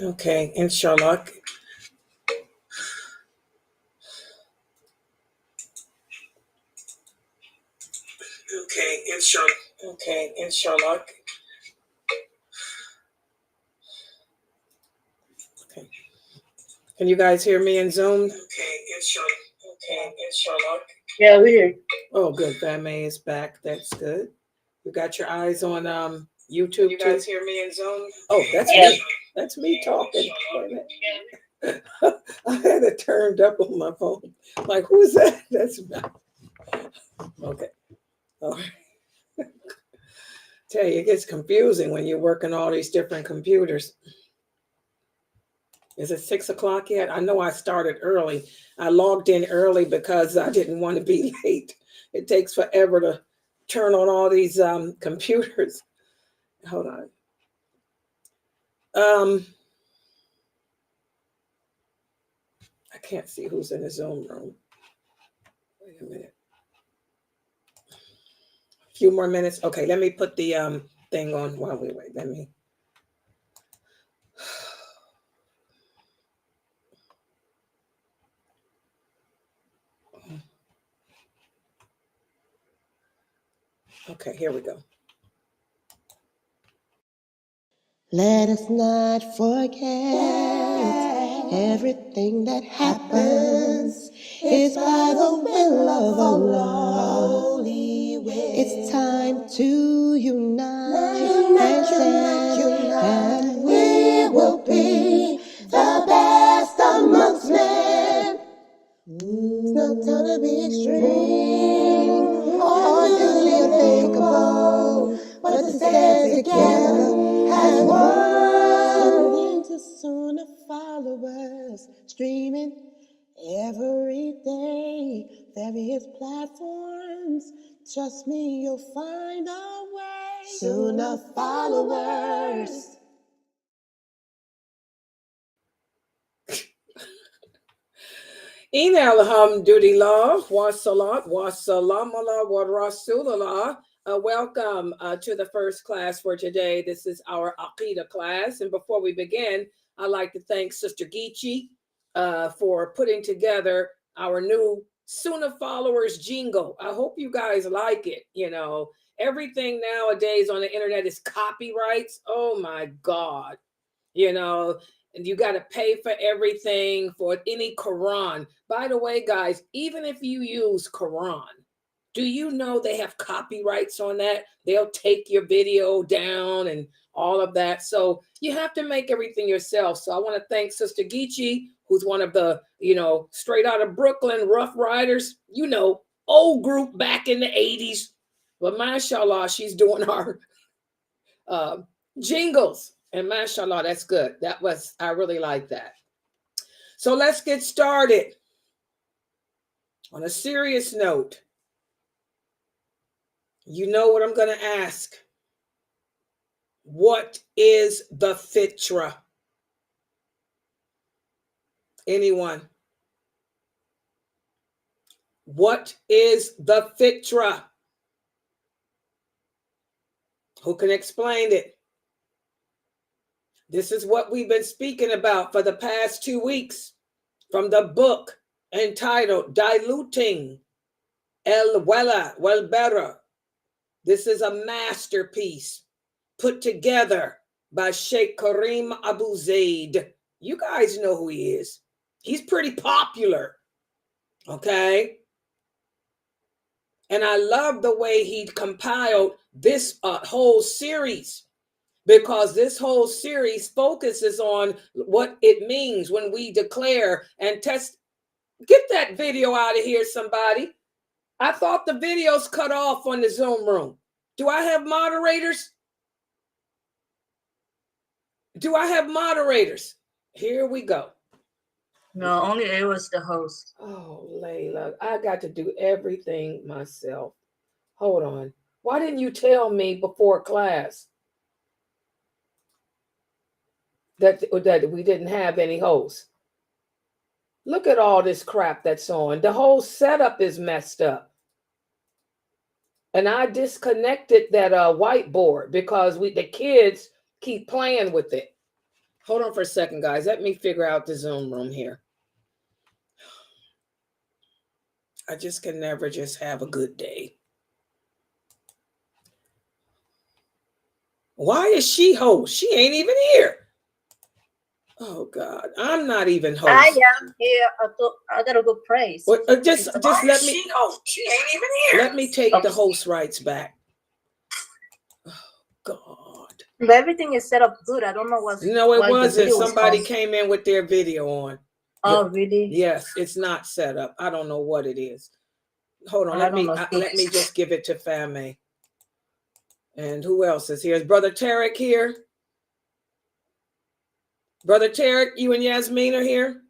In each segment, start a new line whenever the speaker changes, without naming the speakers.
Okay, inshallah. Okay, inshallah. Okay, inshallah. Okay. Can you guys hear me in Zoom? Okay, inshallah. Okay, inshallah.
Yeah, we hear you.
Oh, good. Fame is back. That's good. You got your eyes on YouTube. You guys hear me in Zoom? Oh, that's me. That's me talking. I had it turned up on my phone. Like, who is that? That's me. Okay. All right. Tell you, it gets confusing when you're working all these different computers. Is it 6 o'clock yet? I know I started early. I logged in early because I didn't want to be late. It takes forever to turn on all these computers. Hold on. I can't see who's in the Zoom room. Wait a minute. A few more minutes. Okay, let me put the thing on while we wait. Let me. Okay, here we go.
Let us not forget everything that happens is by the will of Allah. It's time to unite and stand, and we will be the best amongst men. It's not time to be extreme or do the unthinkable, but to stand together as one. Into Sunnah followers streaming every day, various platforms. Trust me, you'll find a way. Sunnah followers.
Alhamdulillah, wa salat, wa salam ala wa rasulullah. Welcome to the first class for today. This is our Aqidah class. And before we begin, I'd like to thank Sister Geechee for putting together our new Sunnah Followers jingle. I hope you guys like it. You know, everything nowadays on the internet is copyrights. Oh my God. You know, and you got to pay for everything for any Quran. By the way, guys, even if you use Quran, do you know they have copyrights on that? They'll take your video down and all of that. So you have to make everything yourself. So I want to thank Sister Geechee, who's one of the, straight out of Brooklyn Rough Riders, old group back in the 80s. But mashallah, she's doing our jingles. And mashallah, that's good. I really like that. So let's get started. On a serious note, you know what I'm going to ask. What is the Fitrah? Anyone? What is the Fitrah? Who can explain it? This is what we've been speaking about for the past 2 weeks from the book entitled Diluting Wala Wal Bara. This is a masterpiece put together by Sheikh Kareem Abu Zaid. You guys know who he is. He's pretty popular. Okay? And I love the way he compiled this whole series, because this whole series focuses on what it means when we declare and test. Get that video out of here, somebody. I thought the video's cut off on the Zoom room. Do I have moderators? Do I have moderators? Here we go.
No, only A was the host.
Oh, Layla, I got to do everything myself. Hold on. Why didn't you tell me before class that we didn't have any hosts? Look at all this crap that's on. The whole setup is messed up. And I disconnected that whiteboard because the kids keep playing with it. Hold on for a second, guys. Let me figure out the Zoom room here. I just can never just have a good day. Why is she host? She ain't even here. Oh God, I'm not even host.
I am here. I got a good praise.
Well, just let me. She ain't even here. Let me take the host rights back. Oh God.
But everything is set up good. I don't know what's.
No, it wasn't. Somebody came in with their video on.
Oh, really?
Yes, it's not set up. I don't know what it is. Hold on. Let me just give it to Fame. And who else is here? Is Brother Tarek here? Brother Tarek, you and Yasmin are here?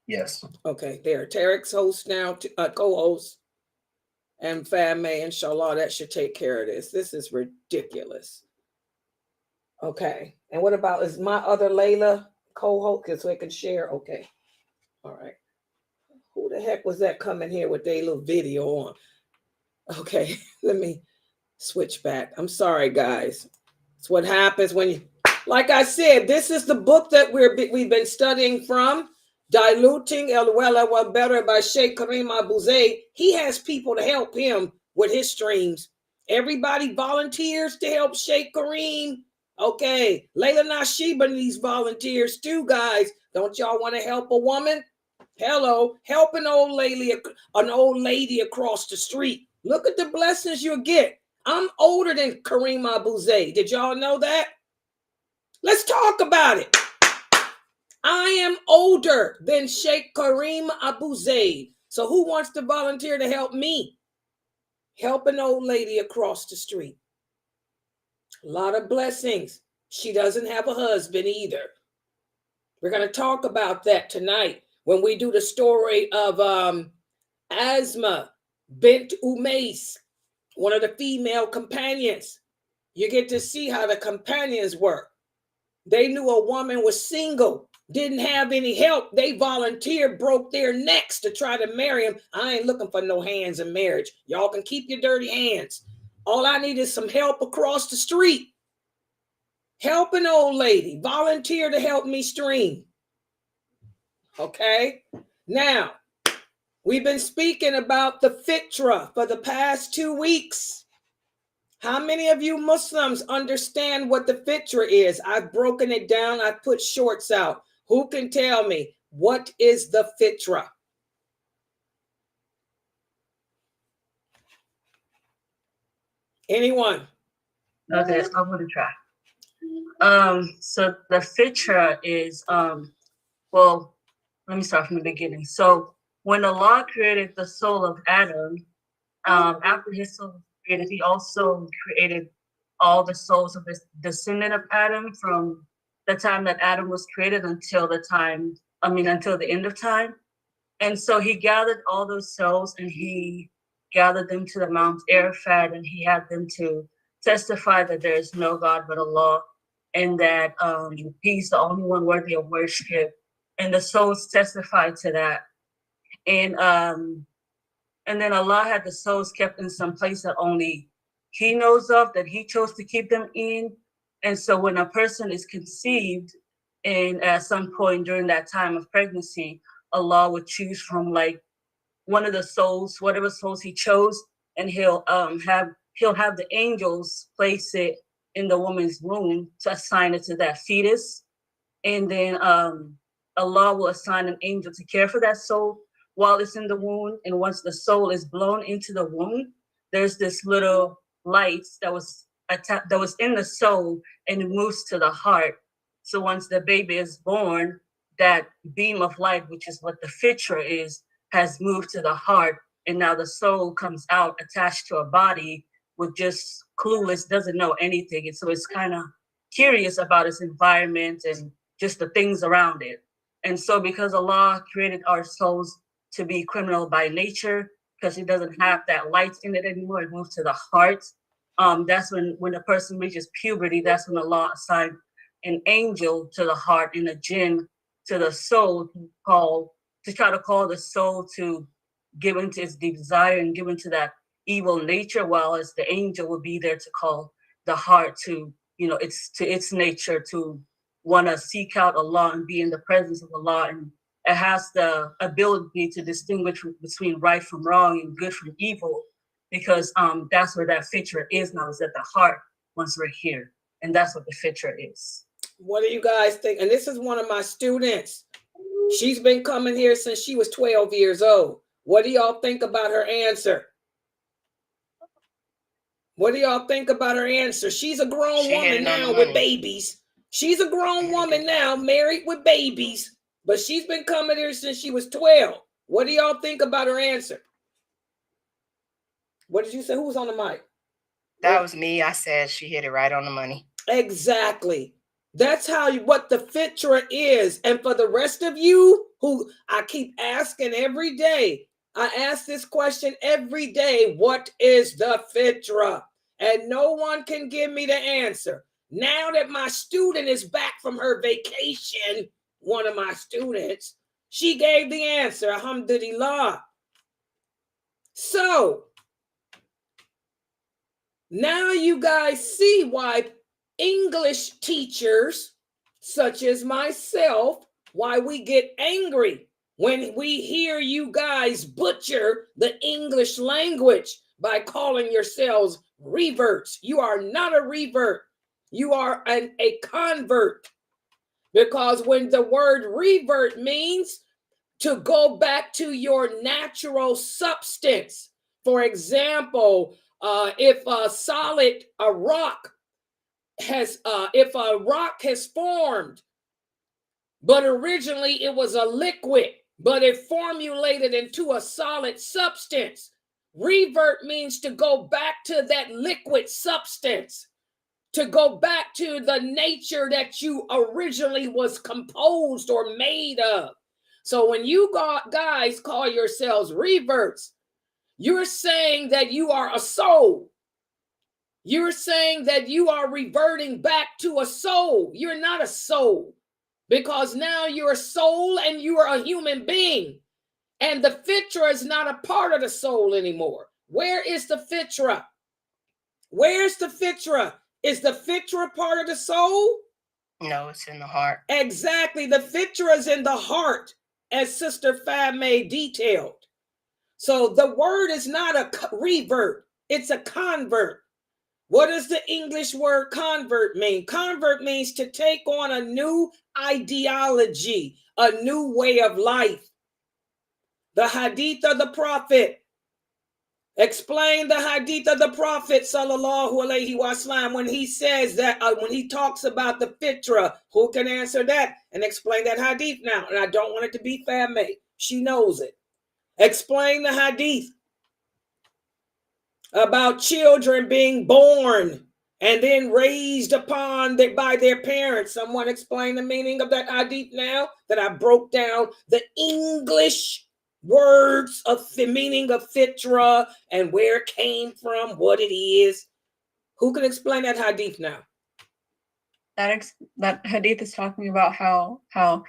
Yes.
Okay, there. Tarek's host now, co-host. And Fame, inshallah, that should take care of this. This is ridiculous. Okay. And what about, is my other Layla co-host? Because we can share. Okay. All right. Who the heck was that coming here with their little video on? Okay, let me switch back. I'm sorry, guys. It's what happens when you, like I said, this is the book that we've been studying from, Diluting Wala Wal Bara by Sheikh Kareem Abu Zayd. He has people to help him with his streams. Everybody volunteers to help Sheikh Kareem. Okay, lailanasheeba needs volunteers too, guys. Don't y'all want to help a woman? Hello, help an old lady across the street. Look at the blessings you'll get. I'm older than Kareem Abu Zayd. Did y'all know that? Let's talk about it. I am older than Sheikh Kareem Abu Zayd. So who wants to volunteer to help me? Help an old lady across the street. A lot of blessings. She doesn't have a husband either. We're going to talk about that tonight when we do the story of Asma bint Umais, one of the female companions. You get to see how the companions work. They knew a woman was single, didn't have any help. They volunteered, broke their necks to try to marry him. I ain't looking for no hands in marriage. Y'all can keep your dirty hands. All I need is some help across the street. Help an old lady. Volunteer to help me stream. Okay? Now, we've been speaking about the Fitrah for the past 2 weeks. How many of you Muslims understand what the Fitrah is? I've broken it down. I've put shorts out. Who can tell me what is the Fitrah? Anyone?
Okay, I'm going to try. So the Fitrah is, well, let me start from the beginning. So when Allah created the soul of Adam, after his soul was created, he also created all the souls of his descendant of Adam from the time that Adam was created until the end of time. And so he gathered all those souls and he gathered them to the Mount Arafat, and he had them to testify that there is no God but Allah, and that he's the only one worthy of worship. And the souls testified to that. And then Allah had the souls kept in some place that only he knows of, that he chose to keep them in. And so when a person is conceived, and at some point during that time of pregnancy, Allah would choose from like one of the souls, whatever souls he chose, and he'll have the angels place it in the woman's womb to assign it to that fetus. And then Allah will assign an angel to care for that soul while it's in the womb. And once the soul is blown into the womb, there's this little light that was in the soul, and it moves to the heart. So once the baby is born, that beam of light, which is what the Fitrah is, has moved to the heart. And now the soul comes out attached to a body with just clueless, doesn't know anything. And so it's kind of curious about its environment and just the things around it. And so because Allah created our souls to be criminal by nature, because it doesn't have that light in it anymore, it moves to the heart. That's when a person reaches puberty, that's when Allah assigned an angel to the heart and a jinn to the soul to try to call the soul to give into its desire and give into that evil nature, while as the angel will be there to call the heart to it's to its nature to want to seek out Allah and be in the presence of Allah, and it has the ability to distinguish between right from wrong and good from evil, because that's where that Fitrah is now, is at the heart once we're here, and that's what the Fitrah is.
What do you guys think? And this is one of my students. She's been coming here since she was 12 years old. What do y'all think about her answer? What do y'all think about her answer? She's a grown woman now with babies. She's a grown woman now, married with babies, but she's been coming here since she was 12. What do y'all think about her answer? What did you say? Who was on the mic?
That was me. I said she hit it right on the money.
Exactly. That's what the Fitrah is. And for the rest of you who I keep asking every day, I ask this question every day: what is the Fitrah? And no one can give me the answer. Now that my student is back from her vacation, one of my students, she gave the answer. Alhamdulillah. So now you guys see why English teachers, such as myself, why we get angry when we hear you guys butcher the English language by calling yourselves reverts. You are not a revert. You are a convert. Because when the word revert means to go back to your natural substance. For example, if a rock has formed, but originally it was a liquid, but it formulated into a solid substance. Revert means to go back to that liquid substance, to go back to the nature that you originally was composed or made of. So when you guys call yourselves reverts, you're saying that you are a soul. You're saying that you are reverting back to a soul. You're not a soul, because now you're a soul and you are a human being. And the Fitrah is not a part of the soul anymore. Where is the Fitrah? Where's the Fitrah? Is the Fitrah part of the soul?
No, it's in the heart.
Exactly. The Fitrah is in the heart, as Sister Fame detailed. So the word is not a revert. It's a convert. What does the English word convert mean? Convert means to take on a new ideology, a new way of life. The hadith of the Prophet. Explain the hadith of the Prophet, sallallahu alaihi wasallam, when he says that, when he talks about the Fitrah. Who can answer that and explain that hadith now? And I don't want it to be Fame. She knows it. Explain the hadith about children being born and then raised upon by their parents. Someone explain the meaning of that hadith now that I broke down the English words of the meaning of Fitrah and where it came from, what it is. Who can explain that hadith now?
That hadith is talking about how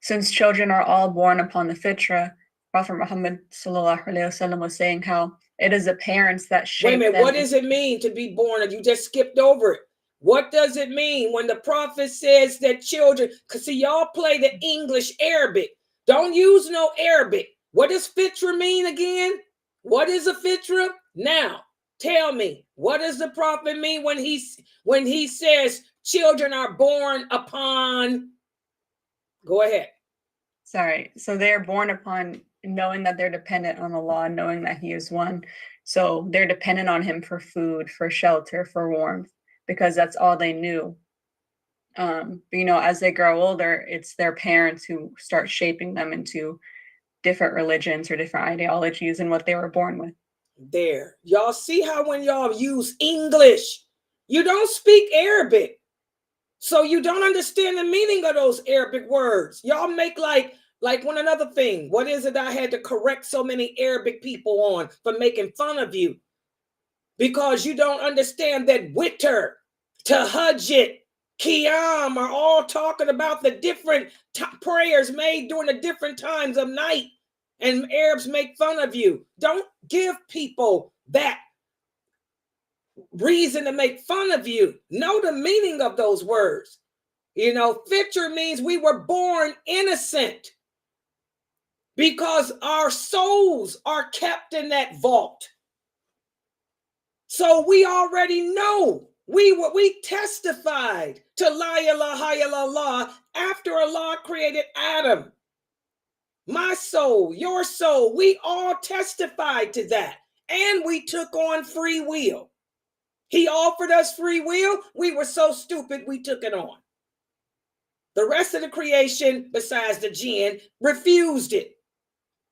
since children are all born upon the Fitrah, Prophet Muhammad sallallahu alaihi wasallam was saying how it is the parents that shape them.
Wait a minute, what does it mean to be born? You just skipped over it. What does it mean when the Prophet says that children, because see, y'all play the English Arabic. Don't use no Arabic. What does Fitrah mean again? What is a Fitrah? Now, tell me, what does the Prophet mean when he says children are born upon? Go ahead.
Sorry. So they're born upon knowing that they're dependent on Allah, knowing that He is one. So they're dependent on Him for food, for shelter, for warmth, because that's all they knew. But, as they grow older, it's their parents who start shaping them into different religions or different ideologies and what they were born with.
There. Y'all see how when y'all use English, you don't speak Arabic. So you don't understand the meaning of those Arabic words. Y'all make like one another thing. What is it I had to correct so many Arabic people on for making fun of you? Because you don't understand that witr, tahajjud, qiyam are all talking about the different prayers made during the different times of night. And Arabs make fun of you. Don't give people that reason to make fun of you. Know the meaning of those words. You know, Fitrah means we were born innocent because our souls are kept in that vault. So we already know. We testified to La ilaha illallah after Allah created Adam. My soul, your soul, we all testified to that. And we took on free will. He offered us free will. We were so stupid, we took it on. The rest of the creation, besides the jinn, refused it.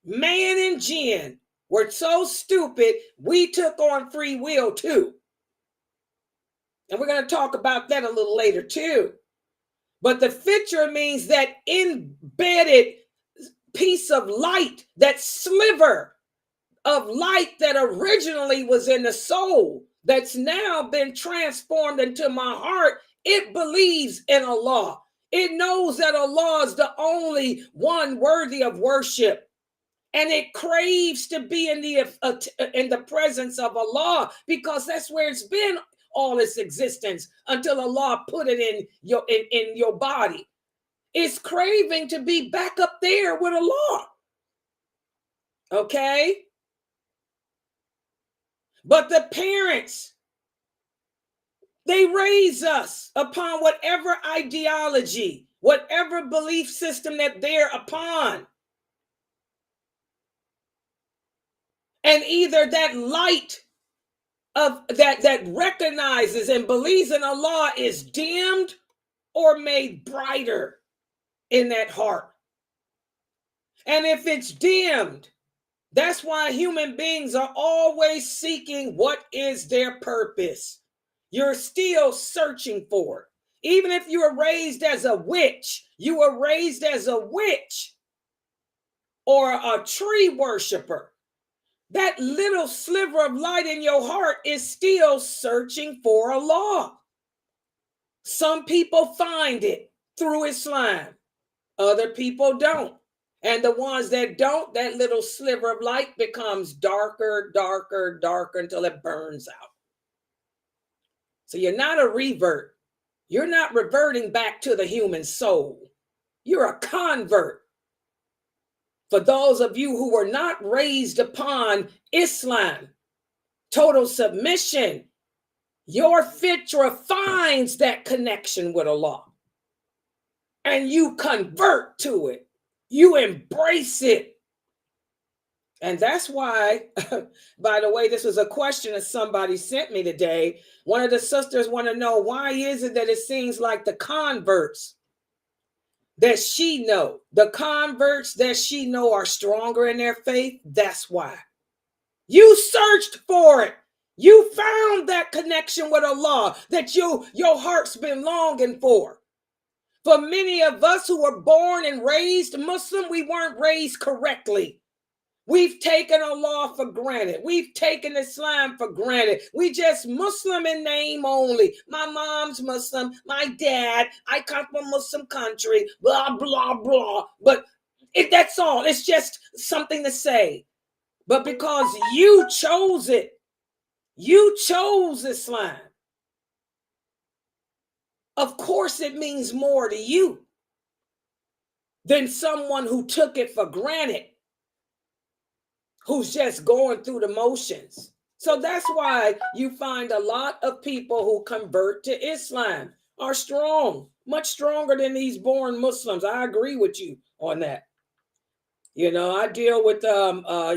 Man and jinn were so stupid, we took on free will too. And we're going to talk about that a little later too. But the Fitrah means that embedded piece of light, that sliver of light that originally was in the soul, that's now been transformed into my heart. It believes in Allah. It knows that Allah is the only one worthy of worship. And it craves to be in the presence of Allah, because that's where it's been all its existence until Allah put it in your body. It's craving to be back up there with Allah. Okay? But the parents, they raise us upon whatever ideology, whatever belief system that they're upon. And either that light of that recognizes and believes in Allah is dimmed or made brighter in that heart. And if it's dimmed, that's why human beings are always seeking what is their purpose. You're still searching for it. Even if you were raised as a witch, you were raised as a witch or a tree worshiper. That little sliver of light in your heart is still searching for Allah. Some people find it through Islam. Other people don't. And the ones that don't, that little sliver of light becomes darker, darker, darker until it burns out. So you're not a revert. You're not reverting back to the human soul. You're a convert. For those of you who were not raised upon Islam, total submission, your Fitrah finds that connection with Allah. And you convert to it. You embrace it. And that's why, by the way, this was a question that somebody sent me today. One of the sisters want to know, why is it that it seems like the converts that she know, the converts that she know are stronger in their faith? That's why. You searched for it. You found that connection with Allah that your heart's been longing for. For many of us who were born and raised Muslim, we weren't raised correctly. We've taken Allah for granted. We've taken Islam for granted. We just Muslim in name only. My mom's Muslim. My dad, I come from a Muslim country, blah, blah, blah. But that's all. It's just something to say. But because you chose it, you chose Islam, of course it means more to you than someone who took it for granted, who's just going through the motions. So that's why you find a lot of people who convert to Islam are strong, much stronger than these born Muslims. I agree with you on that. You know, I deal with,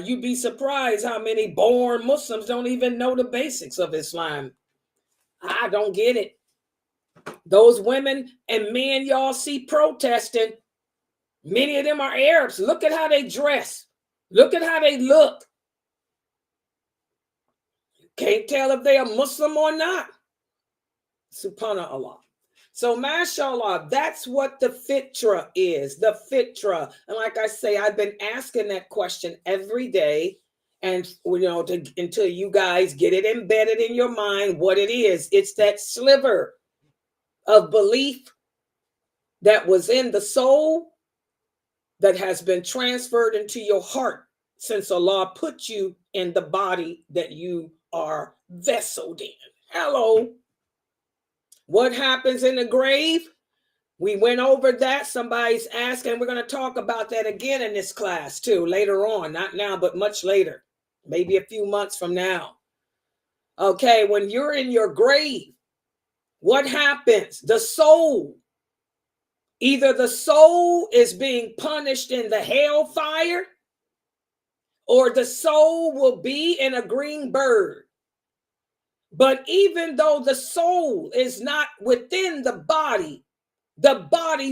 you'd be surprised how many born Muslims don't even know the basics of Islam. I don't get it. Those women and men y'all see protesting, many of them are Arabs. Look at how they dress. Look at how they look. Can't tell if they are Muslim or not. Subhanallah. So, mashallah, that's what the Fitrah is, the Fitrah. And like I say, I've been asking that question every day. And, you know, until you guys get it embedded in your mind, what it is. It's that sliver of belief that was in the soul that has been transferred into your heart since Allah put you in the body that you are vesseled in. Hello. What happens in the grave? We went over that. Somebody's asking. We're going to talk about that again in this class too, later on. Not now, but much later. Maybe a few months from now. Okay, when you're in your grave, what happens? The soul. Either the soul is being punished in the hellfire, or the soul will be in a green bird. But even though the soul is not within the body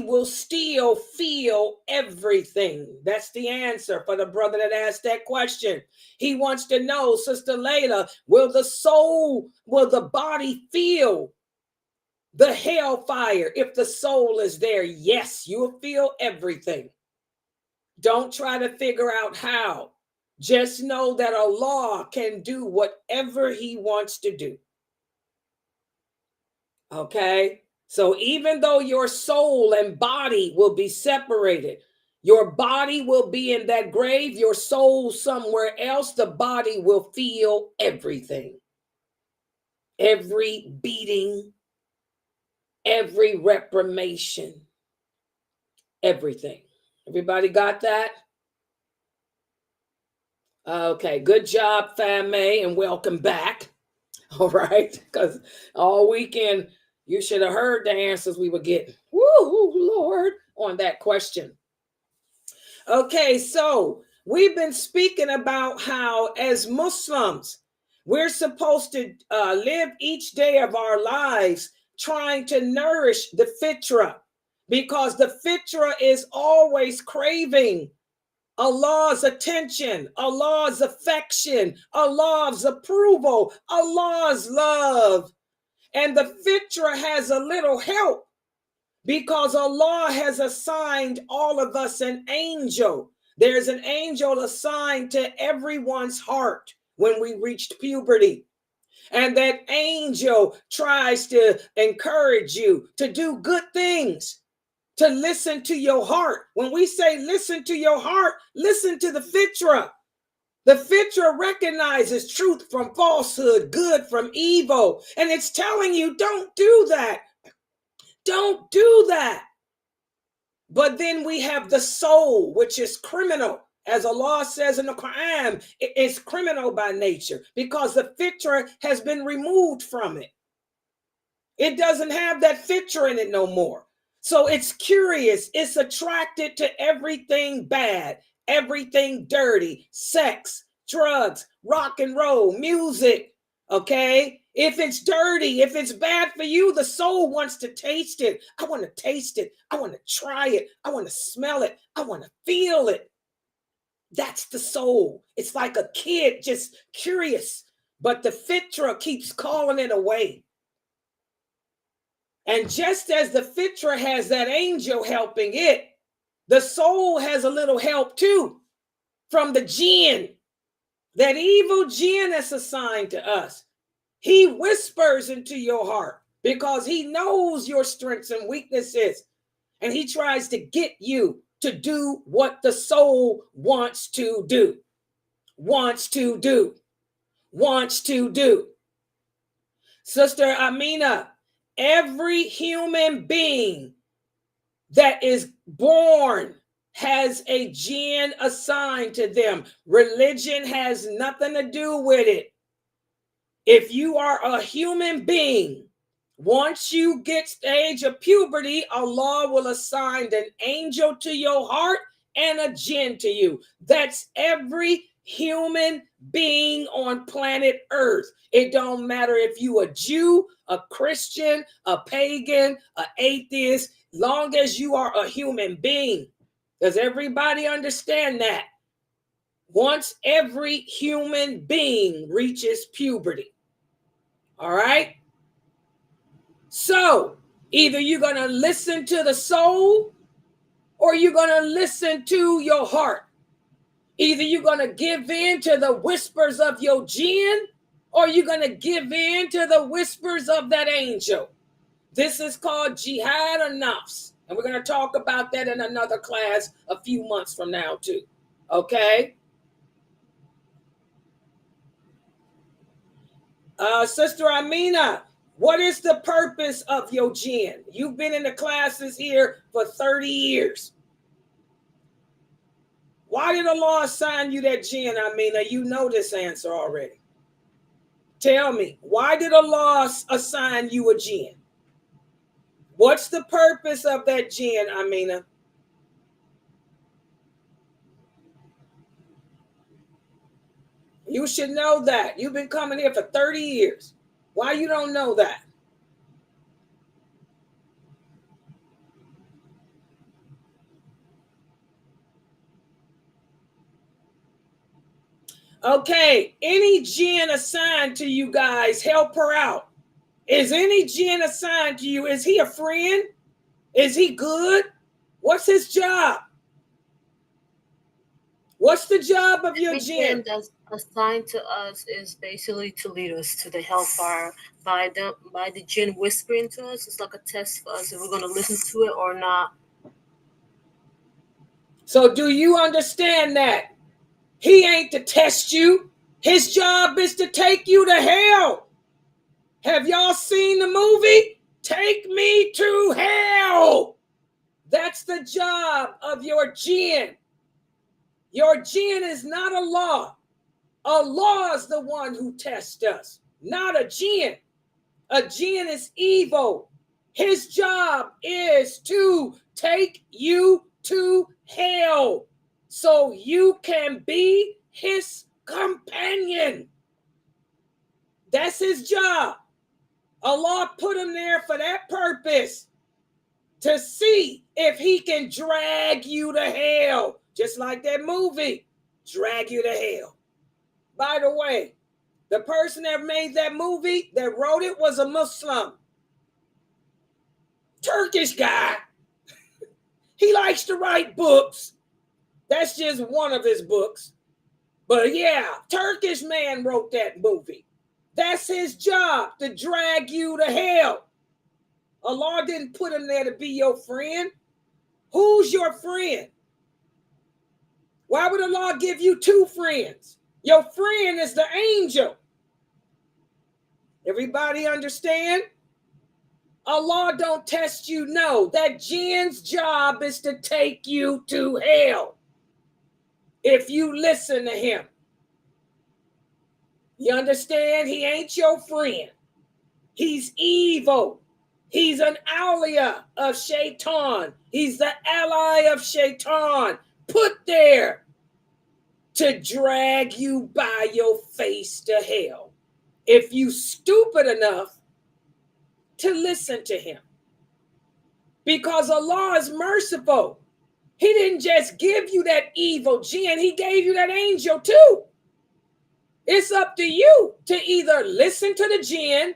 will still feel everything. That's the answer for the brother that asked that question. He wants to know, Sister Layla, will the body feel the hellfire if the soul is there? Yes, you'll feel everything. Don't try to figure out how. Just know that Allah can do whatever he wants to do. Okay? So even though your soul and body will be separated, your body will be in that grave, your soul somewhere else, the body will feel everything. Every beating, every reprimation, everything. Everybody got that? Okay, good job, Fame, and welcome back. All right, because all weekend you should have heard the answers we were getting. Woo, Lord, on that question. Okay, so we've been speaking about how as Muslims, we're supposed to live each day of our lives trying to nourish the Fitrah, because the Fitrah is always craving Allah's attention, Allah's affection, Allah's approval, Allah's love. And the Fitrah has a little help because Allah has assigned all of us an angel. There's an angel assigned to everyone's heart when we reached puberty. And that angel tries to encourage you to do good things, to listen to your heart. When we say listen to your heart, listen to the Fitrah. The Fitrah recognizes truth from falsehood, good from evil. And it's telling you, don't do that. Don't do that. But then we have the soul, which is criminal. As Allah says in the Quran, it is criminal by nature because the Fitrah has been removed from it. It doesn't have that Fitrah in it no more. So it's curious. It's attracted to everything bad, everything dirty, sex, drugs, rock and roll, music. Okay? If it's dirty, if it's bad for you, the soul wants to taste it. I want to taste it. I want to try it. I want to smell it. I want to feel it. That's the soul. It's like a kid just curious, but the Fitrah keeps calling it away. And just as the Fitrah has that angel helping it, the soul has a little help too from the jinn, that evil jinn that's assigned to us. He whispers into your heart because he knows your strengths and weaknesses. And he tries to get you to do what the soul wants to do, wants to do, wants to do. Sister Amina, every human being that is born has a jinn assigned to them. Religion has nothing to do with it. If you are a human being, once you get to the age of puberty, Allah will assign an angel to your heart and a jinn to you. That's every human being on planet Earth. It don't matter if you a Jew, a Christian, a pagan, an atheist, long as you are a human being. Does everybody understand that? Once every human being reaches puberty. All right? So either you're going to listen to the soul or you're going to listen to your heart. Either you're going to give in to the whispers of your jinn or you're going to give in to the whispers of that angel. This is called jihad or nafs. And we're going to talk about that in another class a few months from now too. Okay? Sister Amina, what is the purpose of your jinn? You've been in the classes here for 30 years. Why did Allah assign you that jinn, Amina? You know this answer already. Tell me, why did Allah assign you a jinn? What's the purpose of that jinn, Amina? You should know that. You've been coming here for 30 years. Why you don't know that? Okay, any jinn assigned to you guys, help her out. Is any jinn assigned to you? Is he a friend? Is he good? What's his job? What's the job of your jinn?
That's assigned to us is basically to lead us to the hellfire by the jinn whispering to us. It's like a test for us if we're going to listen to it or not.
So do you understand that? He ain't to test you. His job is to take you to hell. Have y'all seen the movie? Take me to hell. That's the job of your jinn. Your jinn is not Allah. Allah is the one who tests us, not a jinn. A jinn is evil. His job is to take you to hell so you can be his companion. That's his job. Allah put him there for that purpose, to see if he can drag you to hell, just like that movie, Drag You to Hell. By the way, the person that made that movie, that wrote it, was a Muslim. Turkish guy. He likes to write books. That's just one of his books. But yeah, Turkish man wrote that movie. That's his job, to drag you to hell. Allah didn't put him there to be your friend. Who's your friend? Why would Allah give you two friends? Your friend is the angel. Everybody understand? Allah don't test you. No, that jinn's job is to take you to hell if you listen to him. You understand? He ain't your friend. He's evil. He's an awliya of shaitan. He's the ally of shaitan, put there to drag you by your face to hell if you stupid enough to listen to him. Because Allah is merciful. He didn't just give you that evil jinn, he gave you that angel too. It's up to you to either listen to the jinn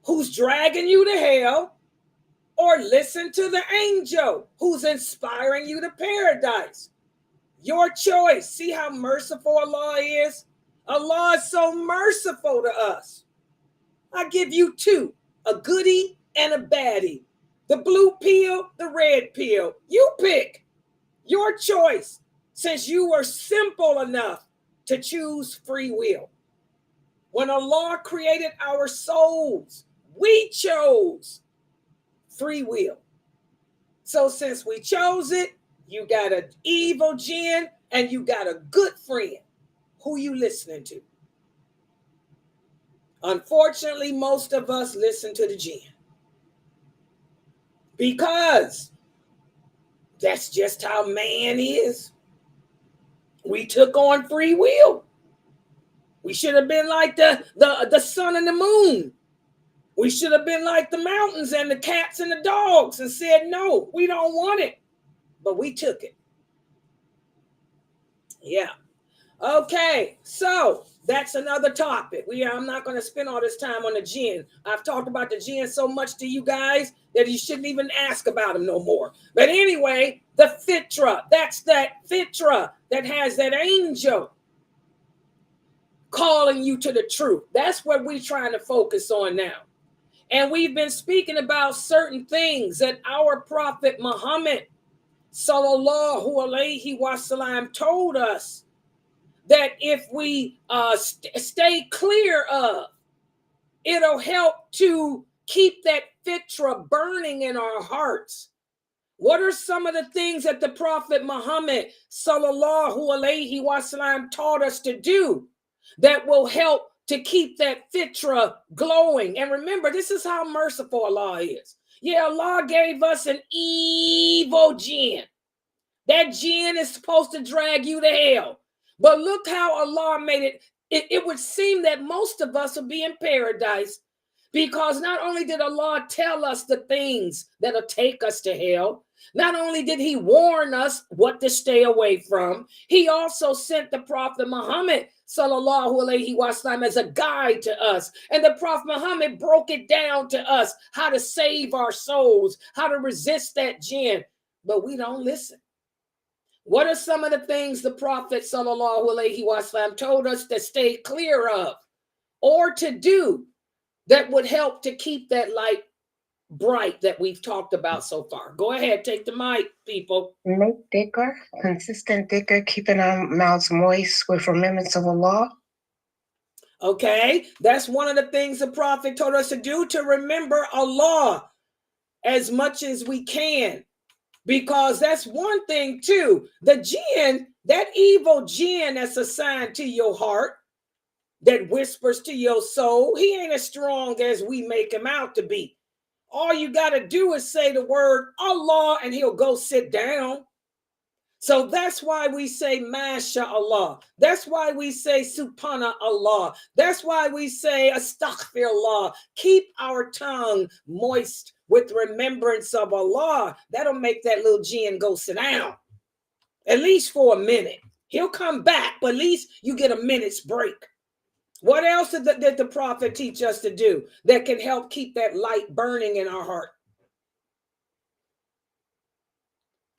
who's dragging you to hell, or listen to the angel who's inspiring you to paradise. Your choice. See how merciful Allah is? Allah is so merciful to us. I give you two, a goodie and a baddie. The blue pill, the red pill. You pick. Your choice, since you were simple enough to choose free will. When Allah created our souls, we chose free will. So since we chose it, you got an evil jinn and you got a good friend. Who you listening to? Unfortunately, most of us listen to the jinn, because that's just how man is. We took on free will. We should have been like the sun and the moon. We should have been like the mountains and the cats and the dogs and said, no, we don't want it. But we took it. Yeah. Okay, so that's another topic. I'm not going to spend all this time on the jinn. I've talked about the jinn so much to you guys that you shouldn't even ask about them no more. But anyway, the Fitrah, that's that Fitrah that has that angel calling you to the truth. That's what we're trying to focus on now. And we've been speaking about certain things that our Prophet Muhammad sallallahu alaihi wasallam told us that if we stay clear of, it'll help to keep that fitrah burning in our hearts. What are some of the things that the Prophet Muhammad sallallahu alaihi wasallam taught us to do that will help to keep that fitrah glowing? And remember, this is how merciful Allah is. Yeah, Allah gave us an evil jinn. That jinn is supposed to drag you to hell. But look how Allah made it. It would seem that most of us will be in paradise, because not only did Allah tell us the things that'll take us to hell, not only did he warn us what to stay away from, he also sent the Prophet Muhammad sallallahu alaihi wasallam as a guide to us. And the Prophet Muhammad broke it down to us how to save our souls, how to resist that jinn. But we don't listen. What are some of the things the Prophet sallallahu alaihi wasallam told us to stay clear of or to do that would help to keep that light bright that we've talked about so far? Go ahead, take the mic, people.
Make dhikr, consistent dhikr, keeping our mouths moist with remembrance of Allah.
Okay, that's one of the things the Prophet told us to do, to remember Allah as much as we can. Because that's one thing too. The jinn, that evil jinn that's assigned to your heart, that whispers to your soul, he ain't as strong as we make him out to be. All you got to do is say the word Allah and he'll go sit down. So that's why we say MashaAllah. That's why we say Subhanallah. That's why we say Astaghfirullah. Keep our tongue moist with remembrance of Allah. That'll make that little jinn go sit down, at least for a minute. He'll come back, but at least you get a minute's break. What else did the Prophet teach us to do that can help keep that light burning in our heart?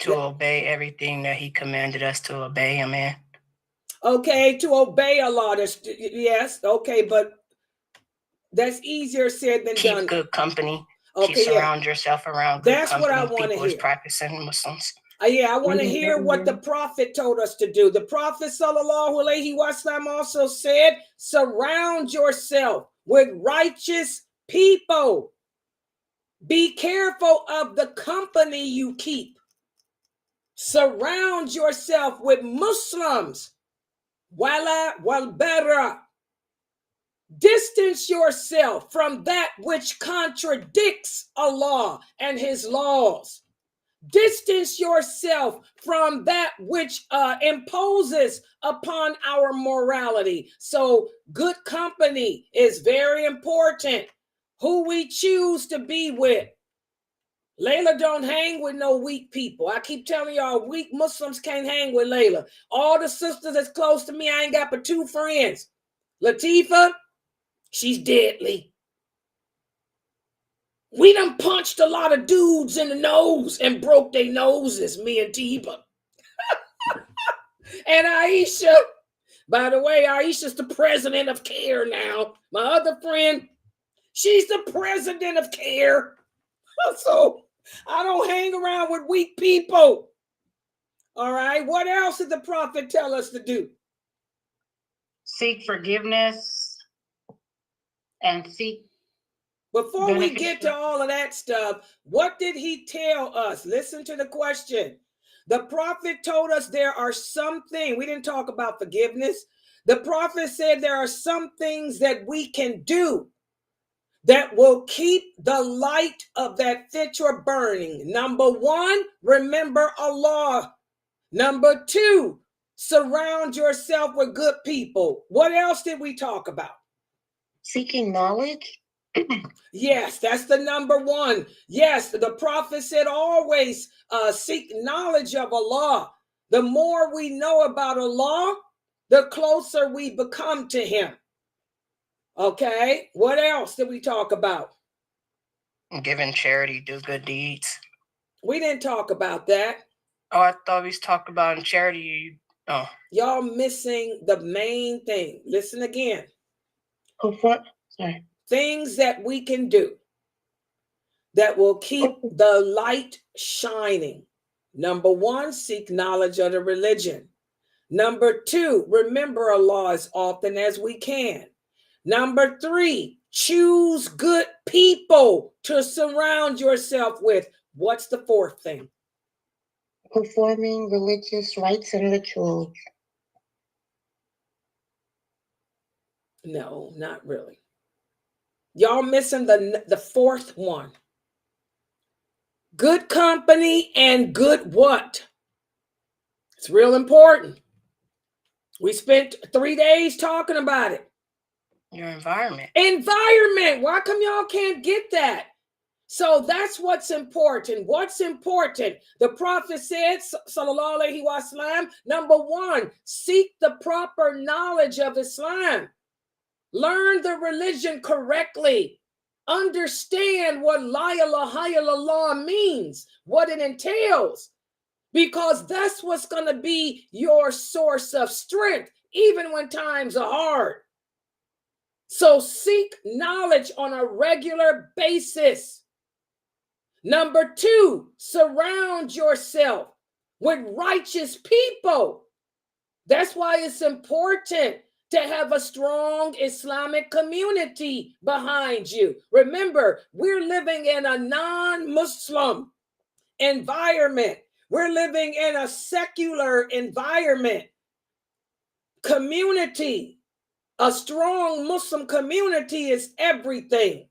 To obey everything that he commanded us to obey, amen.
Okay, to obey Allah. Yes, okay, but that's easier said than done.
Keep good company.
Okay,
surround yourself around good
that's
company.
what I want to hear.
Practicing Muslims.
Yeah, I want to hear what the Prophet told us to do. The Prophet sallallahu alaihi wasallam also said, surround yourself with righteous people. Be careful of the company you keep. Surround yourself with Muslims. Wala wal bara. Distance yourself from that which contradicts Allah and his laws. Distance yourself from that which imposes upon our morality. So good company is very important. Who we choose to be with. Layla don't hang with no weak people. I keep telling y'all, weak Muslims can't hang with Layla. All the sisters that's close to me, I ain't got but 2 friends. Latifa, she's deadly. We done punched a lot of dudes in the nose and broke their noses, me and Tiba. And Aisha, by the way, Aisha's the president of CARE now. My other friend, she's the president of CARE. So I don't hang around with weak people. All right. What else did the Prophet tell us to do?
Seek forgiveness and seek.
Before we get to all of that stuff, what did he tell us? Listen to the question. The Prophet told us there are some things. We didn't talk about forgiveness. The Prophet said there are some things that we can do that will keep the light of that fitrah burning. Number 1, remember Allah. Number 2, surround yourself with good people. What else did we talk about?
Seeking knowledge.
Yes, that's the number 1. Yes, the Prophet said always seek knowledge of Allah. The more we know about Allah, the closer we become to him. Okay, what else did we talk about?
Giving charity, do good deeds.
We didn't talk about that.
Oh, I thought we was talking about in charity. Oh.
Y'all missing the main thing. Listen again.
Oh, what? Sorry.
Things that we can do that will keep the light shining. Number 1, seek knowledge of the religion. Number 2, remember Allah as often as we can. Number 3, choose good people to surround yourself with. What's the 4th thing?
Performing religious rites and rituals.
No, not really. Y'all missing the 4th one. Good company and good what? It's real important. We spent 3 days talking about it.
Your environment.
Environment. Why come y'all can't get that? So that's what's important. What's important? The Prophet said, sallallahu alaihi wasallam, number 1, seek the proper knowledge of Islam. Learn the religion correctly. Understand what la ilaha illallah means, what it entails, because that's what's going to be your source of strength, even when times are hard. So seek knowledge on a regular basis. Number 2, surround yourself with righteous people. That's why it's important to have a strong Islamic community behind you. Remember, we're living in a non-Muslim environment. We're living in a secular environment. Community. A strong Muslim community is everything.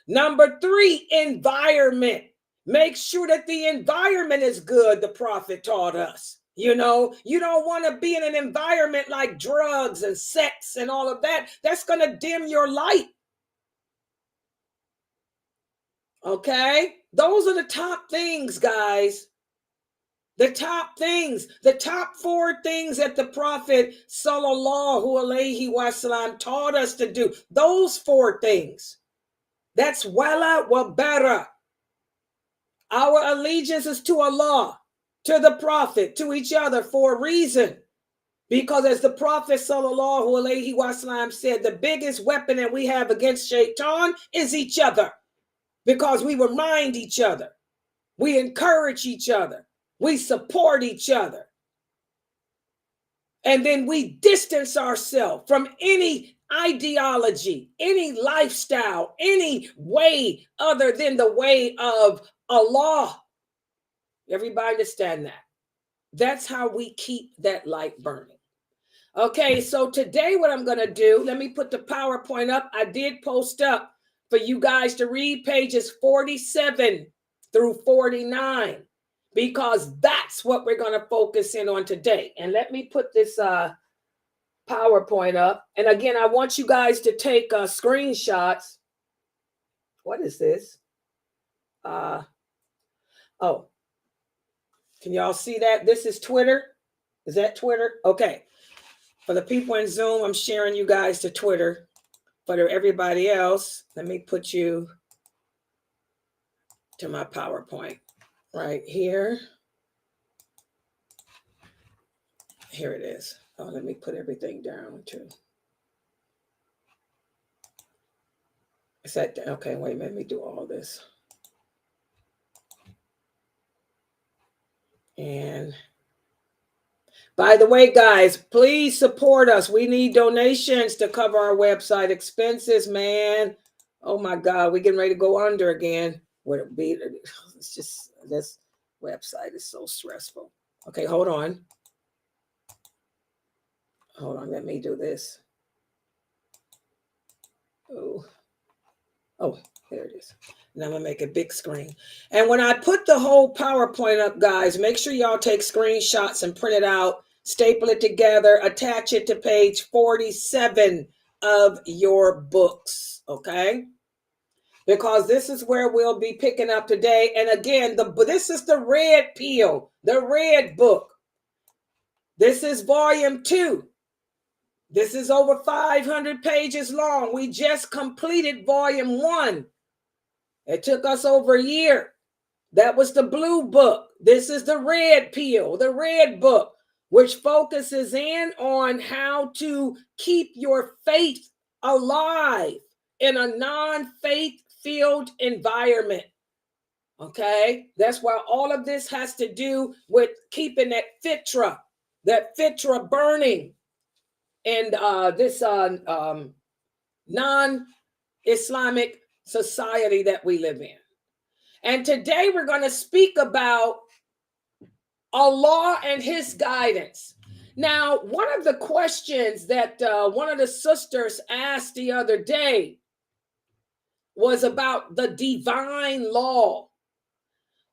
Number 3, environment. Make sure that the environment is good, the Prophet taught us. You know, you don't want to be in an environment like drugs and sex and all of that. That's going to dim your light. Okay? Those are the top things, guys. The top things, the top 4 things that the Prophet sallallahu alaihi wasallam taught us to do. Those 4 things. That's wala wal bara. Our allegiance is to Allah, to the Prophet, to each other for a reason. Because as the Prophet sallallahu alaihi wasallam said, the biggest weapon that we have against shaitan is each other. Because we remind each other. We encourage each other. We support each other. And then we distance ourselves from any ideology, any lifestyle, any way other than the way of Allah. Everybody understand that? That's how we keep that light burning. Okay, so today what I'm going to do, let me put the PowerPoint up. I did post up for you guys to read pages 47 through 49, because that's what we're going to focus in on today. And let me put this PowerPoint up. And again, I want you guys to take screenshots. What is this? Oh, can y'all see that? This is Twitter. Is that Twitter? Okay. For the people in Zoom, I'm sharing you guys to Twitter. For everybody else, let me put you to my PowerPoint right here. Here it is. Oh, let me put everything down too. Is that okay? Wait a minute. Let me do all this. And by the way, guys, please support us. We need donations to cover our website expenses, man. Oh my God, we're getting ready to go under again. It's just, this website is so stressful. Okay, hold on. Hold on, let me do this. Oh, there it is. And I'm gonna make a big screen. And when I put the whole PowerPoint up, guys, make sure y'all take screenshots and print it out, staple it together, attach it to page 47 of your books, okay? Because this is where we'll be picking up today. And again, this is the red peel, the red book. This is volume 2. This is over 500 pages long. We just completed volume 1. It took us over a year. That was the blue book. This is the red peel, the red book, which focuses in on how to keep your faith alive in a non-faith-filled environment. Okay? That's why all of this has to do with keeping that Fitrah, that Fitrah burning in this non-Islamic society that we live in. And today we're going to speak about Allah and his guidance. Now, one of the questions that one of the sisters asked the other day was about the divine law.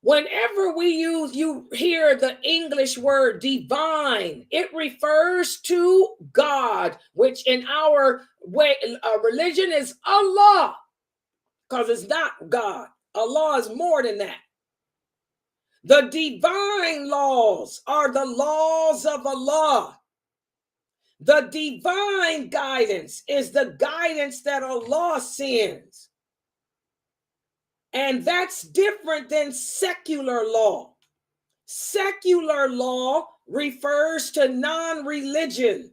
Whenever you hear the English word divine, it refers to God, which in our religion is Allah, because it's not God. Allah is more than that. The divine laws are the laws of Allah. The divine guidance is the guidance that Allah sends. And that's different than secular law. Secular law refers to non-religion.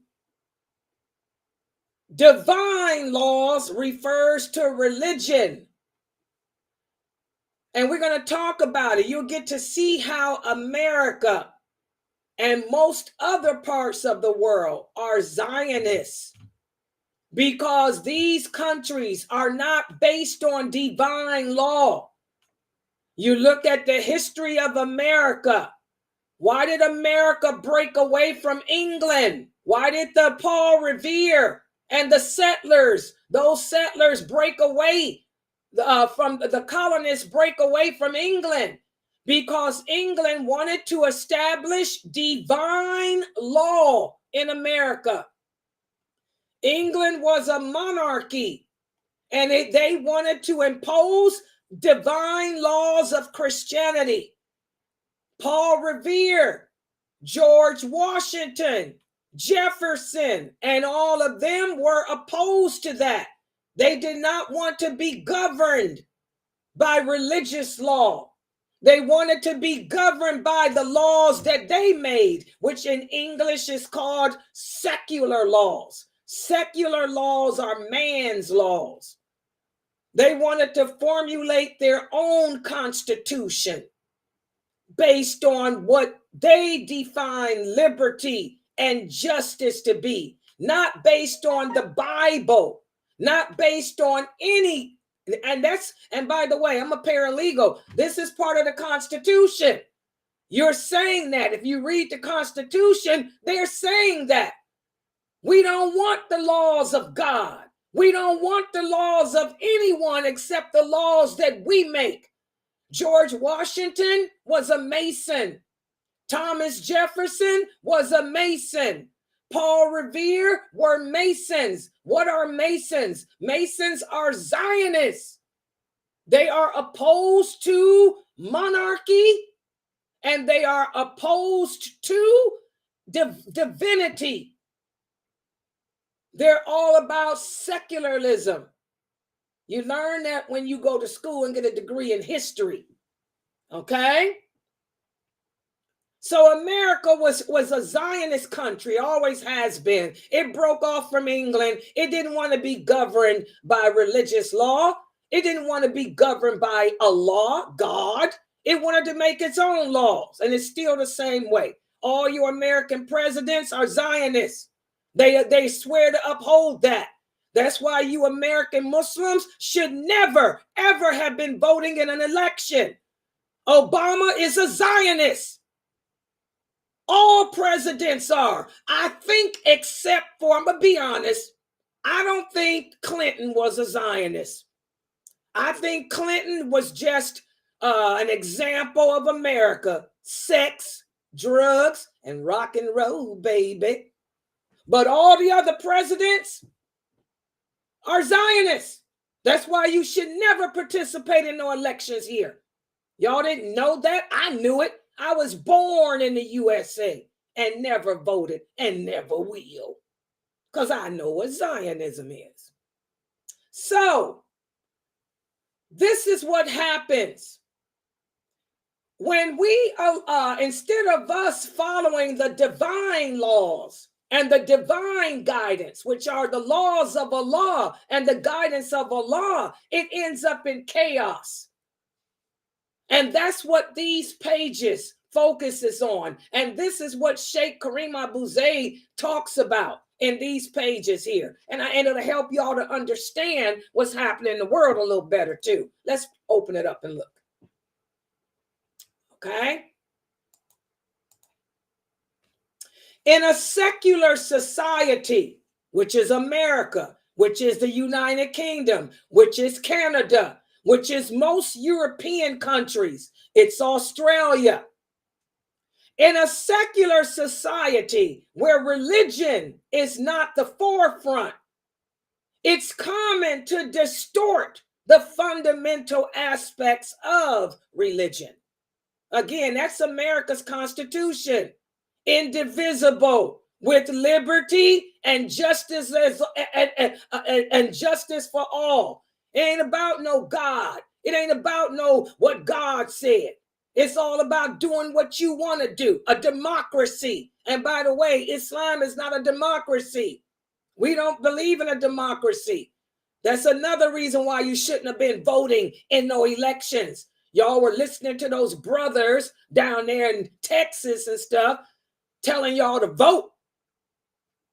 Divine laws refers to religion. And we're going to talk about it. You'll get to see how America and most other parts of the world are Zionists, because these countries are not based on divine law. You look at the history of America. Why did America break away from England? Why did the Paul Revere and the settlers, those settlers break away from the colonists, break away from England? Because England wanted to establish divine law in America. England was a monarchy, and they wanted to impose divine laws of Christianity. Paul Revere, George Washington, Jefferson, and all of them were opposed to that. They did not want to be governed by religious law. They wanted to be governed by the laws that they made, which in English is called secular laws. Secular laws are man's laws. They wanted to formulate their own constitution based on what they define liberty and justice to be, not based on the Bible, not based on any. And by the way, I'm a paralegal. This is part of the Constitution. You're saying that if you read the Constitution, they're saying that we don't want the laws of God. We don't want the laws of anyone except the laws that we make. George Washington was a Mason. Thomas Jefferson was a Mason. Paul Revere were Masons. What are Masons? Masons are Zionists. They are opposed to monarchy, and they are opposed to divinity. They're all about secularism. You learn that when you go to school and get a degree in history. Okay? So America was a Zionist country, always has been. It broke off from England. It didn't want to be governed by religious law. It didn't want to be governed by Allah, God. It wanted to make its own laws, and it's still the same way. All your American presidents are Zionists. They swear to uphold that. That's why you American Muslims should never, ever have been voting in an election. Obama is a Zionist. All presidents are. I think, except for, I'm going to be honest, I don't think Clinton was a Zionist. I think Clinton was just an example of America. Sex, drugs, and rock and roll, baby. But all the other presidents are Zionists. That's why you should never participate in no elections here. Y'all didn't know that? I knew it. I was born in the USA and never voted and never will, because I know what Zionism is. So this is what happens when we, instead of us following the divine laws and the divine guidance, which are the laws of Allah and the guidance of Allah, it ends up in chaos. And that's what these pages focuses on. And this is what Sheikh Kareem Abu Zayd talks about in these pages here. And it'll help y'all to understand what's happening in the world a little better too. Let's open it up and look. Okay. In a secular society, which is America, which is the United Kingdom, which is Canada, which is most European countries, it's Australia. In a secular society where religion is not the forefront, it's common to distort the fundamental aspects of religion. Again, that's America's Constitution. Indivisible, with liberty and justice and justice for all. It ain't about no God. It ain't about no what God said. It's all about doing what you want to do. A democracy. And by the way, Islam is not a democracy. We don't believe in a democracy. That's another reason why you shouldn't have been voting in no elections. Y'all were listening to those brothers down there in Texas and stuff, telling y'all to vote.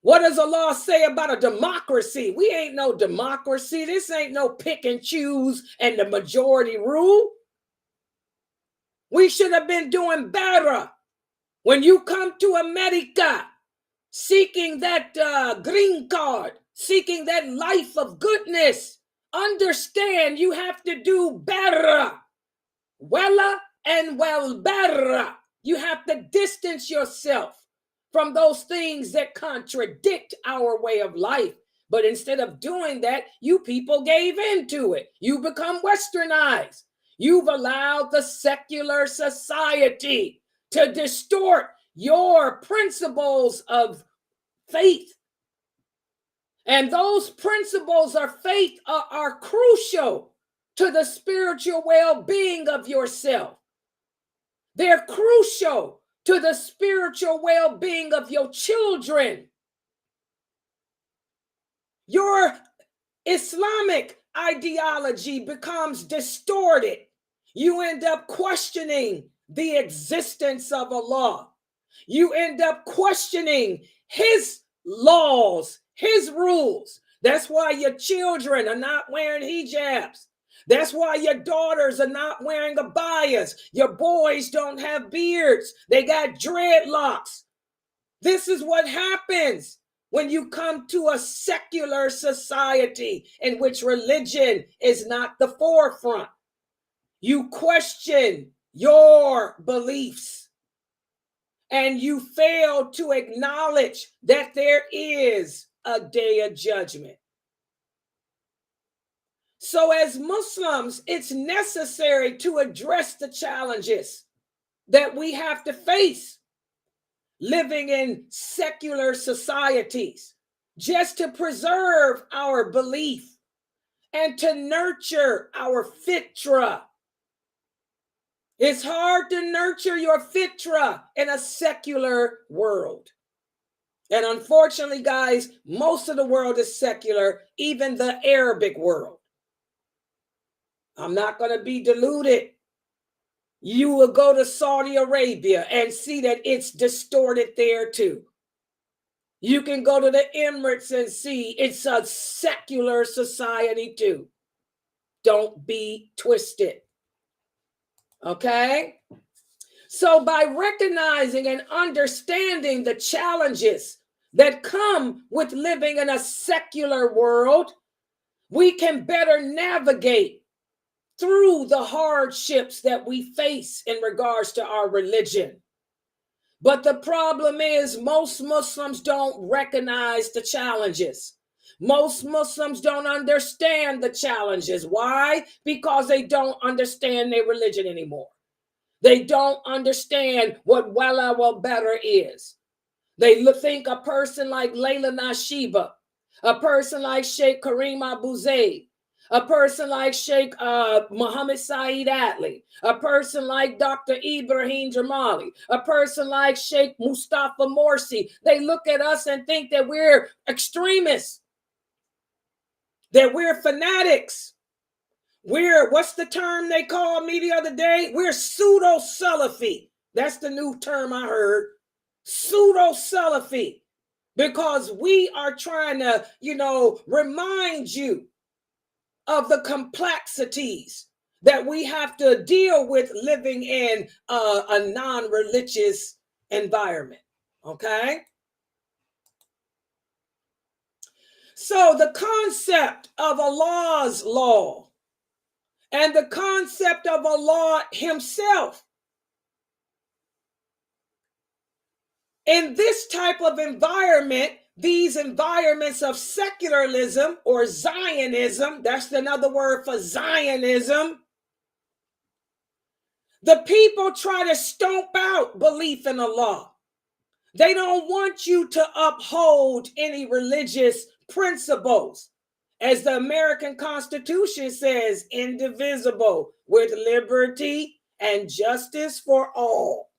What does Allah say about a democracy? We ain't no democracy. This ain't no pick and choose and the majority rule. We should have been doing better. When you come to America, seeking that green card, seeking that life of goodness, understand you have to do better. Wala and well better. You have to distance yourself from those things that contradict our way of life. But instead of doing that, you people gave into it. You become westernized. You've allowed the secular society to distort your principles of faith. And those principles of faith are crucial to the spiritual well-being of yourself. They're crucial to the spiritual well-being of your children. Your Islamic ideology becomes distorted. You end up questioning the existence of Allah. You end up questioning His laws, His rules. That's why your children are not wearing hijabs. That's why your daughters are not wearing abayas. Your boys don't have beards. They got dreadlocks. This is what happens when you come to a secular society in which religion is not the forefront. You question your beliefs and you fail to acknowledge that there is a day of judgment. So as Muslims, it's necessary to address the challenges that we have to face living in secular societies, just to preserve our belief and to nurture our fitrah. It's hard to nurture your fitrah in a secular world. And unfortunately, guys, most of the world is secular, even the Arabic world. I'm not going to be deluded. You will go to Saudi Arabia and see that it's distorted there too. You can go to the Emirates and see it's a secular society too. Don't be twisted. Okay? So by recognizing and understanding the challenges that come with living in a secular world, we can better navigate through the hardships that we face in regards to our religion. But the problem is most Muslims don't recognize the challenges. Most Muslims don't understand the challenges. Why? Because they don't understand their religion anymore. They don't understand what Wala Wal Bara is. They think a person like lailanasheeba, a person like Sheikh Kareem Abu Zayd, a person like Sheikh Muhammad Saeed Atli, a person like Dr. Ibrahim Jamali, a person like Sheikh Mustafa Morsi. They look at us and think that we're extremists, that we're fanatics. What's the term they called me the other day? We're pseudo-Salafi. That's the new term I heard. Pseudo-Salafi. Because we are trying to, remind you of the complexities that we have to deal with living in a non-religious environment. Okay? So the concept of Allah's law and the concept of Allah himself in this type of environment, these environments of secularism or Zionism, that's another word for Zionism, the people try to stomp out belief in Allah. They don't want you to uphold any religious principles. As the American Constitution says, indivisible, with liberty and justice for all.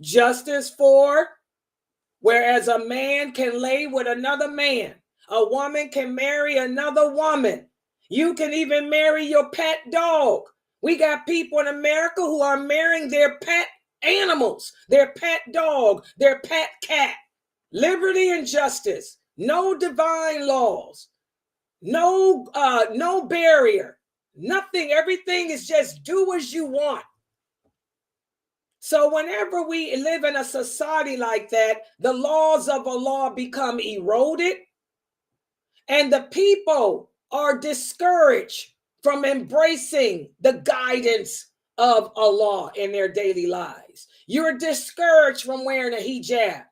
Justice for, whereas a man can lay with another man, a woman can marry another woman. You can even marry your pet dog. We got people in America who are marrying their pet animals, their pet dog, their pet cat. Liberty and justice, no divine laws, no barrier, nothing. Everything is just do as you want. So whenever we live in a society like that, the laws of Allah become eroded, and the people are discouraged from embracing the guidance of Allah in their daily lives. You're discouraged from wearing a hijab.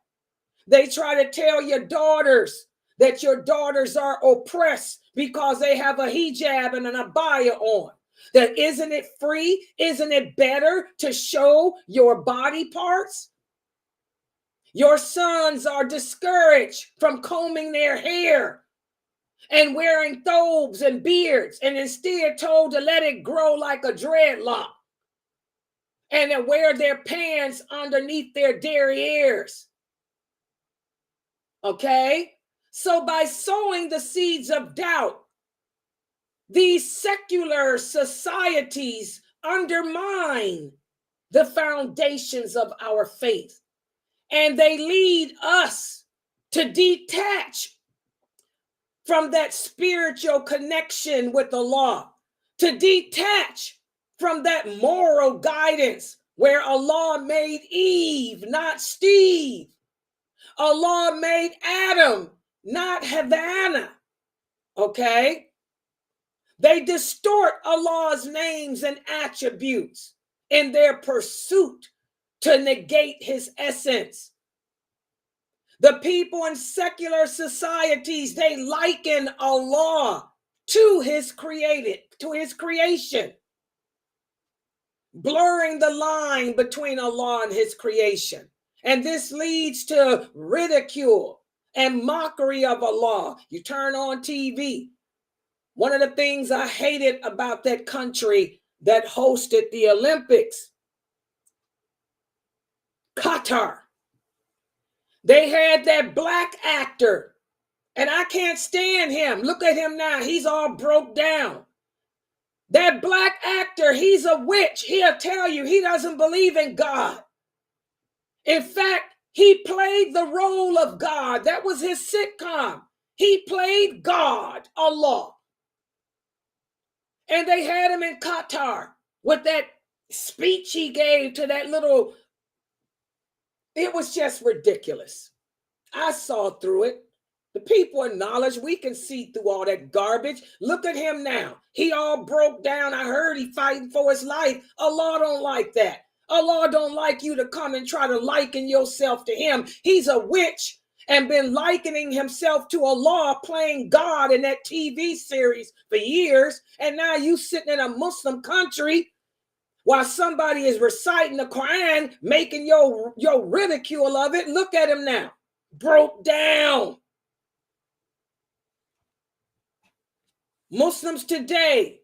They try to tell your daughters that your daughters are oppressed because they have a hijab and an abaya on. That isn't it free? Isn't it better to show your body parts? Your sons are discouraged from combing their hair and wearing thobes and beards, and instead told to let it grow like a dreadlock and to wear their pants underneath their derrieres. Okay? So by sowing the seeds of doubt, these secular societies undermine the foundations of our faith, and they lead us to detach from that spiritual connection with Allah, to detach from that moral guidance where Allah made Eve, not Steve. Allah made Adam, not Havana. Okay? They distort Allah's names and attributes in their pursuit to negate his essence. The people in secular societies, they liken Allah to his creation, blurring the line between Allah and his creation. And this leads to ridicule and mockery of Allah. You turn on TV. One of the things I hated about that country that hosted the Olympics, Qatar, they had that black actor, and I can't stand him. Look at him now. He's all broke down. That black actor, he's a witch. He'll tell you he doesn't believe in God. In fact, he played the role of God. That was his sitcom. He played God, Allah. And they had him in Qatar with that speech he gave to that little, it was just ridiculous. I saw through it. The people in knowledge, we can see through all that garbage. Look at him now. He all broke down. I heard he fighting for his life. Allah don't like that. Allah don't like you to come and try to liken yourself to him. He's a witch and been likening himself to Allah, playing God in that TV series for years. And now you sitting in a Muslim country while somebody is reciting the Quran, making your ridicule of it. Look at him now. Broke down. Muslims today,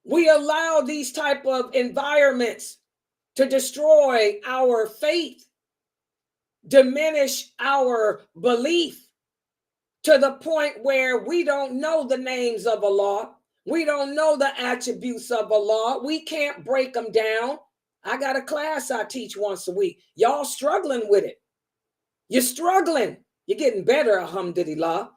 we allow these type of environments to destroy our faith, diminish our belief to the point where we don't know the names of Allah. We don't know the attributes of Allah. We can't break them down. I got a class I teach once a week. Y'all struggling with it. You're struggling. You're getting better, alhamdulillah.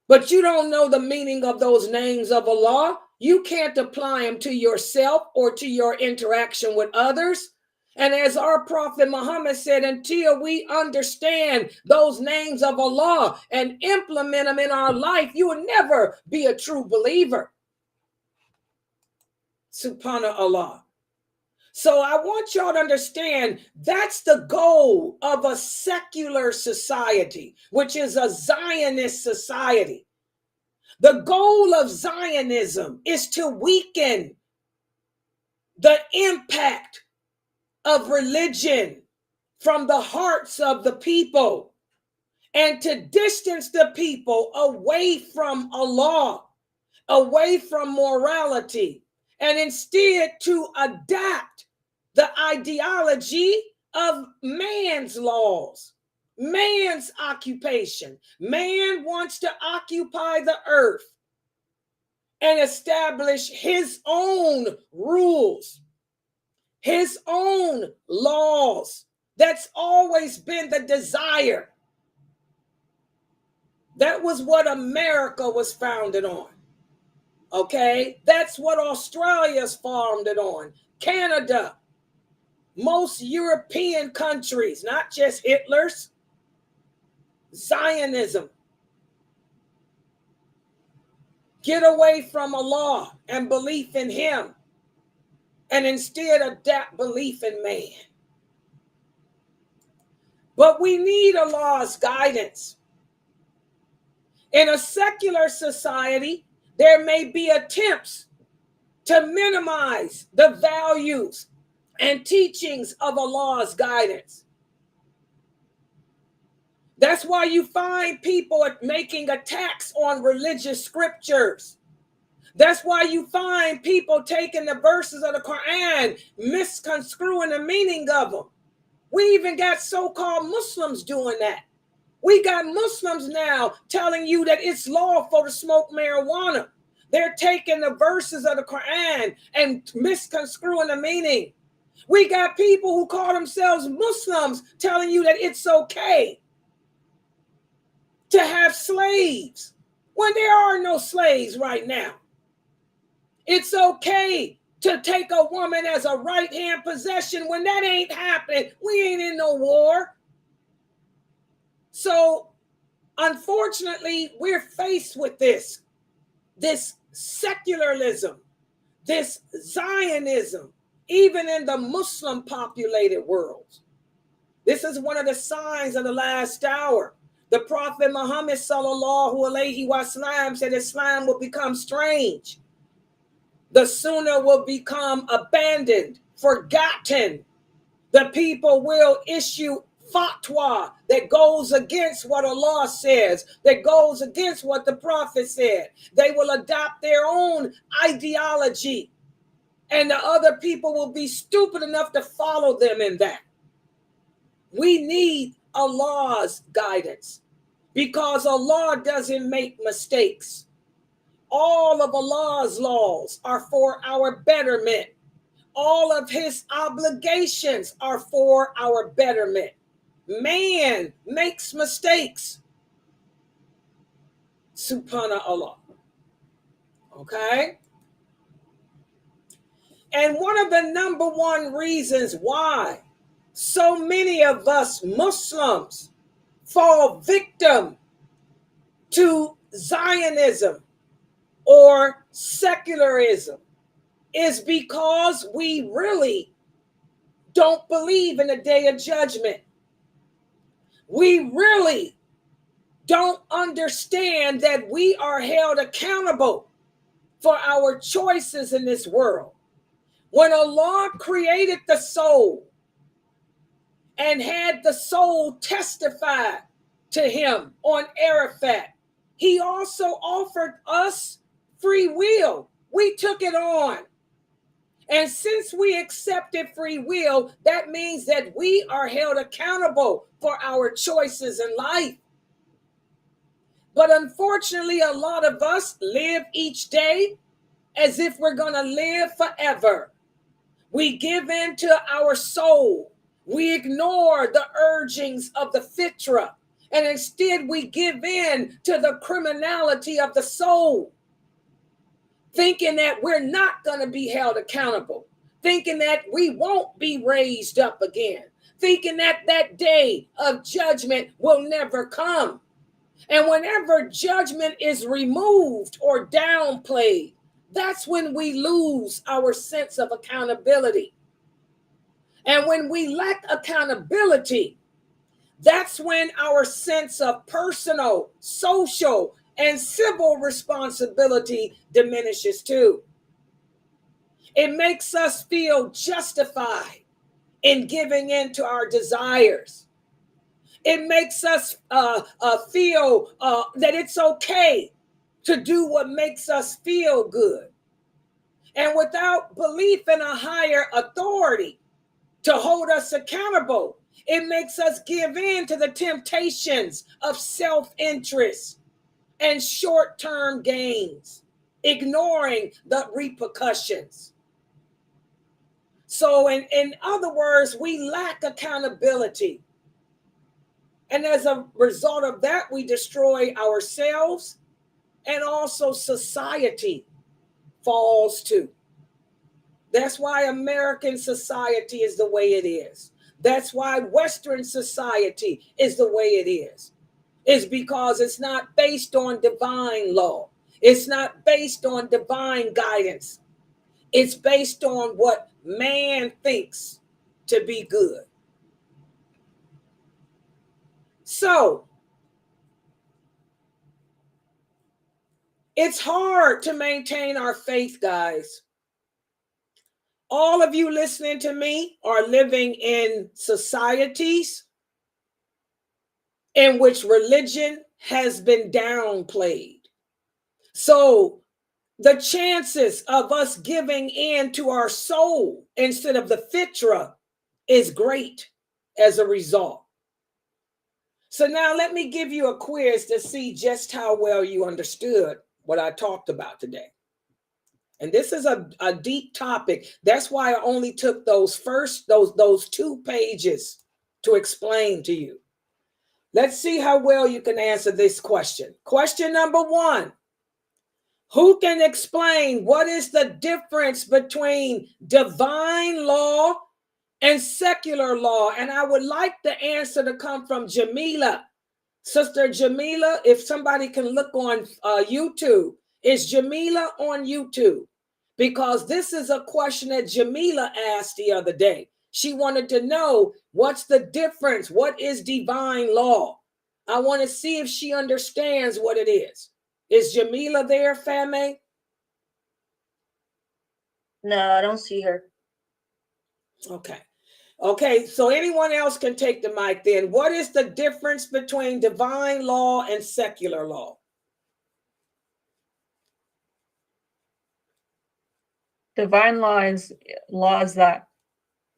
But you don't know the meaning of those names of Allah. You can't apply them to yourself or to your interaction with others. And as our Prophet Muhammad said, until we understand those names of Allah and implement them in our life, you will never be a true believer. Subhanallah. So I want y'all to understand that's the goal of a secular society, which is a Zionist society. The goal of Zionism is to weaken the impact of religion from the hearts of the people and to distance the people away from Allah, away from morality, and instead to adapt the ideology of man's laws, man's occupation. Man wants to occupy the earth and establish his own rules, his own laws. That's always been the desire. That was what America was founded on. Okay? That's what Australia's founded on. Canada. Most European countries, not just Hitler's. Zionism. Get away from Allah and belief in him, and instead adapt belief in man. But we need Allah's guidance. In a secular society, there may be attempts to minimize the values and teachings of Allah's guidance. That's why you find people making attacks on religious scriptures. That's why you find people taking the verses of the Quran, misconstruing the meaning of them. We even got so-called Muslims doing that. We got Muslims now telling you that it's lawful to smoke marijuana. They're taking the verses of the Quran and misconstruing the meaning. We got people who call themselves Muslims telling you that it's okay to have slaves when there are no slaves right now. It's okay to take a woman as a right-hand possession when that ain't happening. We ain't in no war. So, unfortunately, we're faced with this secularism, this Zionism, even in the Muslim populated world. This is one of the signs of the last hour. The Prophet Muhammad sallallahu alaihi wasallam said Islam will become strange. The Sunnah will become abandoned, forgotten. The people will issue fatwa that goes against what Allah says, that goes against what the Prophet said. They will adopt their own ideology, and the other people will be stupid enough to follow them in that. We need Allah's guidance because Allah doesn't make mistakes. All of Allah's laws are for our betterment. All of his obligations are for our betterment. Man makes mistakes. Subhanallah. Okay? And one of the number one reasons why so many of us Muslims fall victim to Zionism or secularism is because we really don't believe in the day of judgment. We really don't understand that we are held accountable for our choices in this world. When Allah created the soul and had the soul testify to him on Arafat, he also offered us free will. We took it on. And since we accepted free will, that means that we are held accountable for our choices in life. But unfortunately, a lot of us live each day as if we're going to live forever. We give in to our soul. We ignore the urgings of the Fitrah. And instead we give in to the criminality of the soul, thinking that we're not going to be held accountable, thinking that we won't be raised up again, thinking that that day of judgment will never come. And whenever judgment is removed or downplayed, that's when we lose our sense of accountability. And when we lack accountability, that's when our sense of personal, social, and civil responsibility diminishes too. It makes us feel justified in giving in to our desires. It makes us feel that it's okay to do what makes us feel good. And without belief in a higher authority to hold us accountable, it makes us give in to the temptations of self-interest and short-term gains, ignoring the repercussions. So in other words, we lack accountability. And as a result of that, we destroy ourselves, and also society falls too. That's why American society is the way it is. That's why Western society is the way it is. It's because it's not based on divine law. It's not based on divine guidance. It's based on what man thinks to be good. So, it's hard to maintain our faith, guys. All of you listening to me are living in societies in which religion has been downplayed. So the chances of us giving in to our soul instead of the Fitrah is great as a result. So now let me give you a quiz to see just how well you understood what I talked about today. And this is a deep topic. That's why I only took those 2 pages to explain to you. Let's see how well you can answer this question. Question number 1. Who can explain what is the difference between divine law and secular law? And I would like the answer to come from Jamila. Sister Jamila, if somebody can look on YouTube. Is Jamila on YouTube? Because this is a question that Jamila asked the other day. She wanted to know, what's the difference? What is divine law? I want to see if she understands what it is. Is Jamila there, Fame?
No, I don't see her.
Okay, so anyone else can take the mic then. What is the difference between divine law and secular law?
Divine law is laws that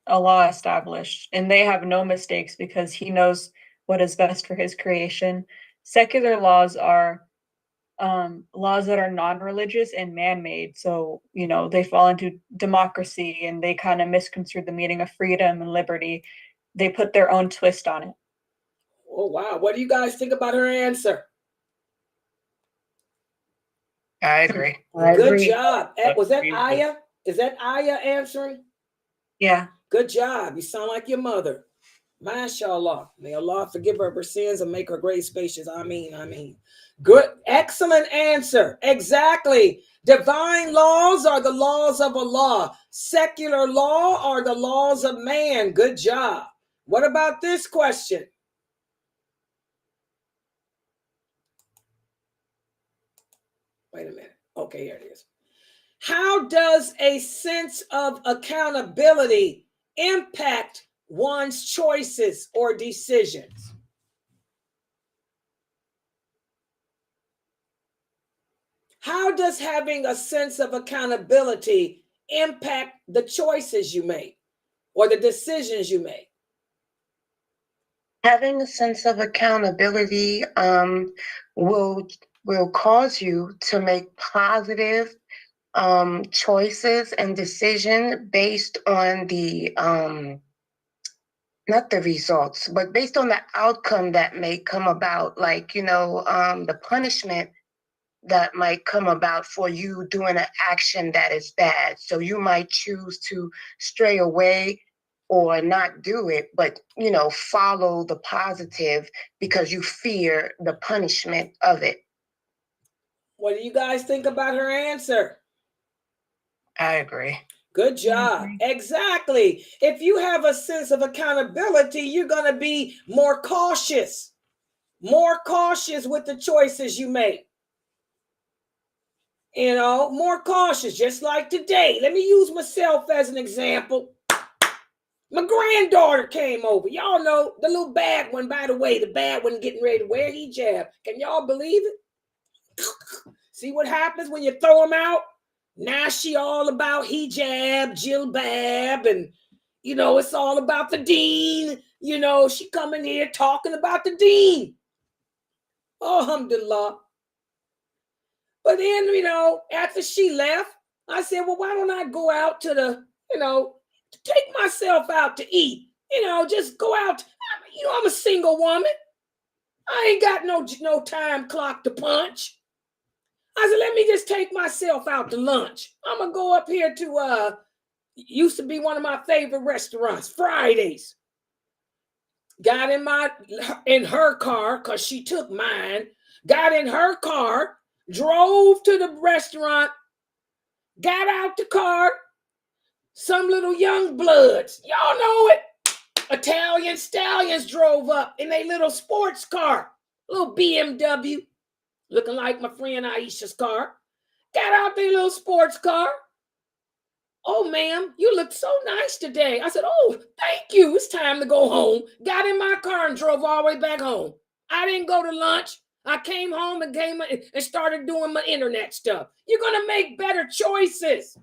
Allah established, and they have no mistakes because He knows what is best for His creation. Secular laws are laws that are non-religious and man-made. So, they fall into democracy, and they kind of misconstrue the meaning of freedom and liberty. They put their own twist on it.
Oh, wow. What do you guys think about her answer?
I agree.
Good job. Was that Aya? Is that Aya answering?
Yeah.
Good job. You sound like your mother. MashaAllah. May Allah forgive her sins and make her great spacious. Ameen. Good. Excellent answer. Exactly. Divine laws are the laws of Allah. Secular law are the laws of man. Good job. What about this question? Wait a minute. Okay, here it is. How does a sense of accountability impact one's choices or decisions? How does having a sense of accountability impact the choices you make or the decisions you make?
Having a sense of accountability will cause you to make positive choices and decision based on the not the results, but based on the outcome that may come about, like, the punishment that might come about for you doing an action that is bad. So you might choose to stray away or not do it, but, follow the positive because you fear the punishment of it.
What do you guys think about her answer?
I agree.
Good job. Exactly. If you have a sense of accountability, you're going to be more cautious with the choices you make. More cautious, just like today. Let me use myself as an example. My granddaughter came over. Y'all know the little bad one, by the way, the bad one getting ready to wear hijab. Can y'all believe it? See what happens when you throw them out? Now she all about hijab, jilbab, and, it's all about the deen. She coming here talking about the deen. Oh, alhamdulillah. But then, after she left, I said, well, why don't I go out to take myself out to eat? Just go out. I'm a single woman. I ain't got no time clock to punch. I said, let me just take myself out to lunch. I'm going to go up here to, used to be one of my favorite restaurants, Fridays. Got in her car, because she took mine, got in her car, drove to the restaurant, got out the car, some little young bloods, y'all know it, Italian stallions drove up in a little sports car, little BMW, looking like my friend Aisha's car. Got out their little sports car. Oh, ma'am, you look so nice today. I said, oh, thank you. It's time to go home. Got in my car and drove all the way back home. I didn't go to lunch. I came home and started doing my internet stuff. You're going to make better choices.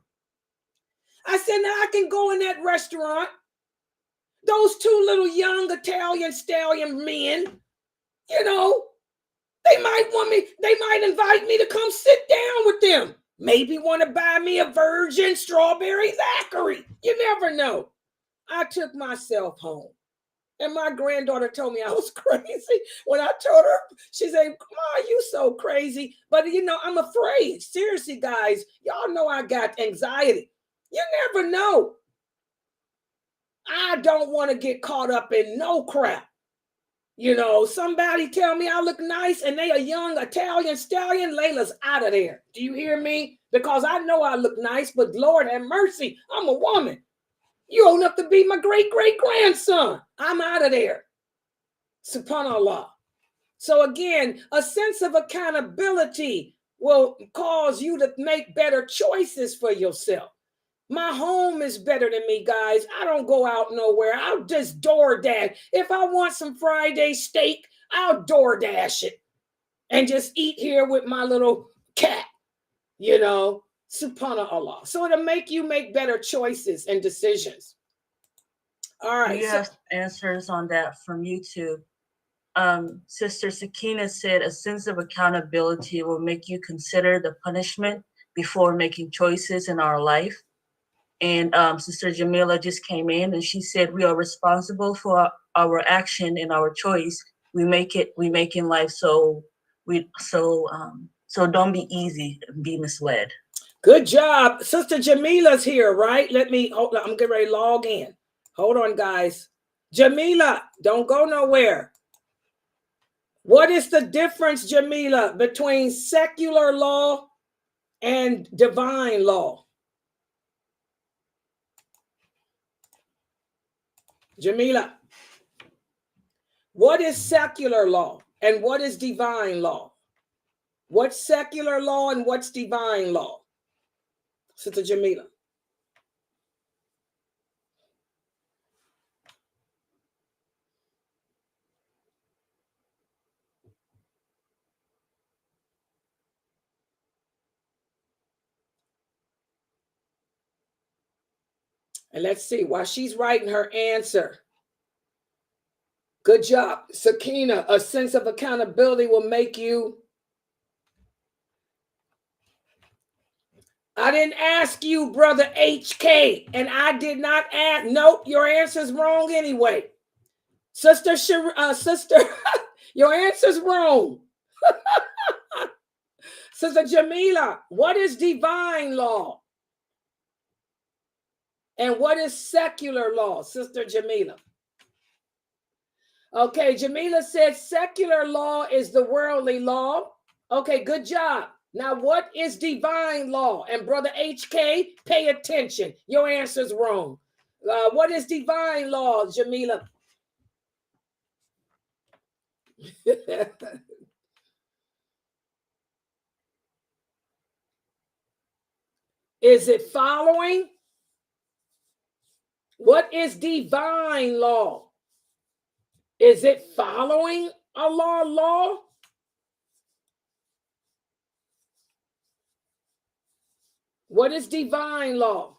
I said, now I can go in that restaurant. Those two little young Italian stallion men, they might invite me to come sit down with them. Maybe want to buy me a virgin strawberry Zachary. You never know. I took myself home. And my granddaughter told me I was crazy. When I told her, she said, "Ma, you so crazy." But, I'm afraid. Seriously, guys, y'all know I got anxiety. You never know. I don't want to get caught up in no crap. Somebody tell me I look nice and they a young Italian stallion, Layla's out of there. Do you hear me? Because I know I look nice, but Lord have mercy, I'm a woman. You old enough to be my great-great-grandson. I'm out of there. Subhanallah. So again, a sense of accountability will cause you to make better choices for yourself. My home is better than me, guys. I don't go out nowhere. I'll just DoorDash. If I want some Friday steak, I'll DoorDash it and just eat here with my little cat, subhanallah. So it'll make you make better choices and decisions. All right.
We have answers on that from YouTube. Sister Sakina said, a sense of accountability will make you consider the punishment before making choices in our life. And Sister Jamila just came in and she said, we are responsible for our action and our choice. We make in life. So don't be easy and be misled.
Good job. Sister Jamila's here, right? Hold on. I'm getting ready to log in. Hold on, guys. Jamila, don't go nowhere. What is the difference, Jamila, between secular law and divine law? Jamila, what is secular law and what is divine law? What's secular law and what's divine law? Sister Jamila. And let's see, while she's writing her answer. Good job, Sakina. A sense of accountability will make you I didn't ask you, brother HK, and I did not ask. Nope, your answer's wrong anyway. Sister, your answer's wrong. Sister Jamila, what is divine law? And what is secular law, Sister Jamila? Okay, Jamila said secular law is the worldly law. Okay, good job. Now, what is divine law? And brother HK, pay attention. Your answer's wrong. What is divine law, Jamila? Is it following? What is divine law? Is it following Allah's law? What is divine law?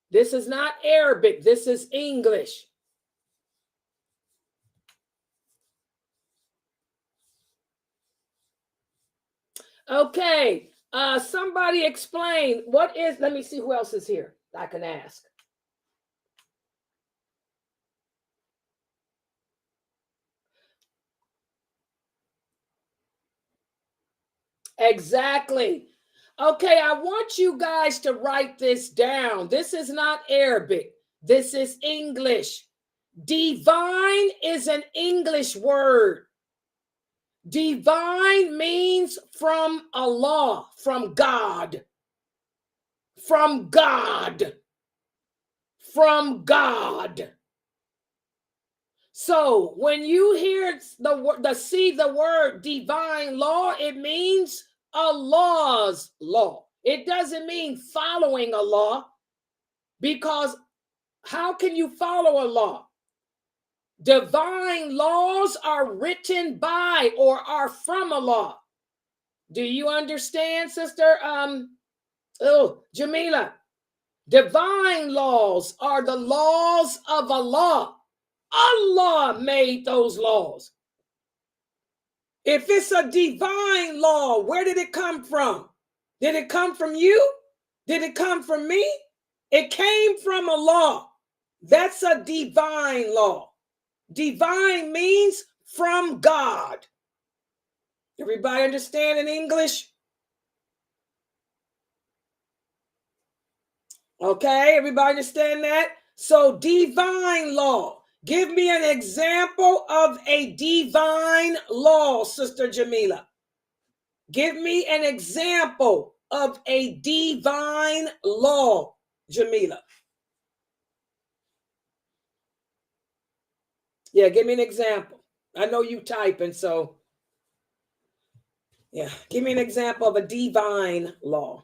This is not Arabic. This is English. Okay. Somebody explain what is, let me see who else is here I can ask. Exactly. Okay, I want you guys to write this down. This is not Arabic. This is English. Divine is an English word. Divine means from Allah, from God. From God. From God. So when you hear see the word divine law, it means Allah's law. It doesn't mean following a law, because how can you follow a law? Divine laws are written by or are from Allah. Do you understand, Sister Jamila? Divine laws are the laws of Allah. Allah made those laws. If it's a divine law, where did it come from? Did it come from you? Did it come from me? It came from Allah. That's a divine law. Divine means from God. Everybody understand in English? Okay, everybody understand that? So divine law. Give me an example of a divine law, Sister Jamila. Give me an example of a divine law, Jamila. Yeah, give me an example. I know you typing, so yeah, give me an example of a divine law.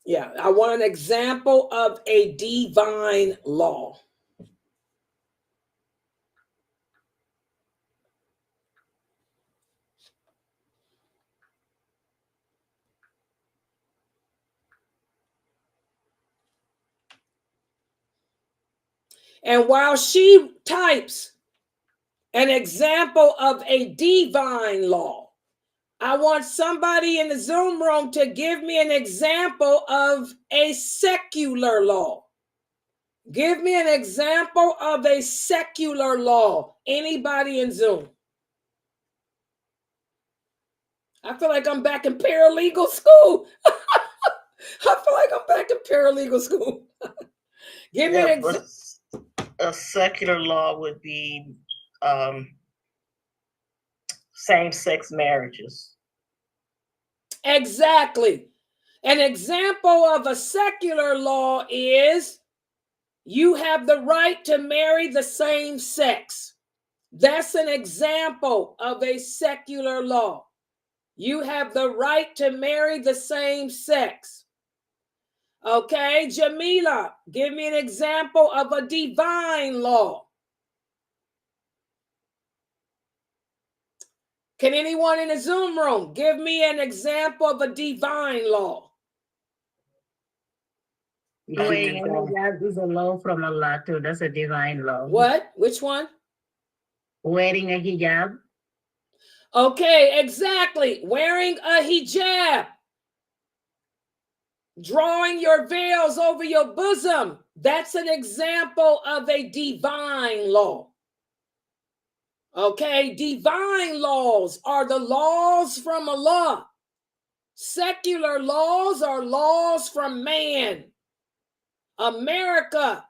Yeah, I want an example of a divine law. And while she types an example of a divine law, I want somebody in the Zoom room to give me an example of a secular law. Give me an example of a secular law. Anybody in Zoom? I feel like I'm back in paralegal school. I feel like I'm back in paralegal school. Give me an example.
A secular law would be same-sex marriages.
Exactly. An example of a secular law is you have the right to marry the same sex. That's an example of a secular law. You have the right to marry the same sex. Okay, Jamila, give me an example of a divine law. Can anyone in the Zoom room give me an example of a divine law?
Wearing a hijab is a law from Allah too. That's a divine law.
What? Which one?
Wearing a hijab.
Okay, exactly. Wearing a hijab. Drawing your veils over your bosom. That's an example of a divine law. Okay, divine laws are the laws from Allah. Secular laws are laws from man. America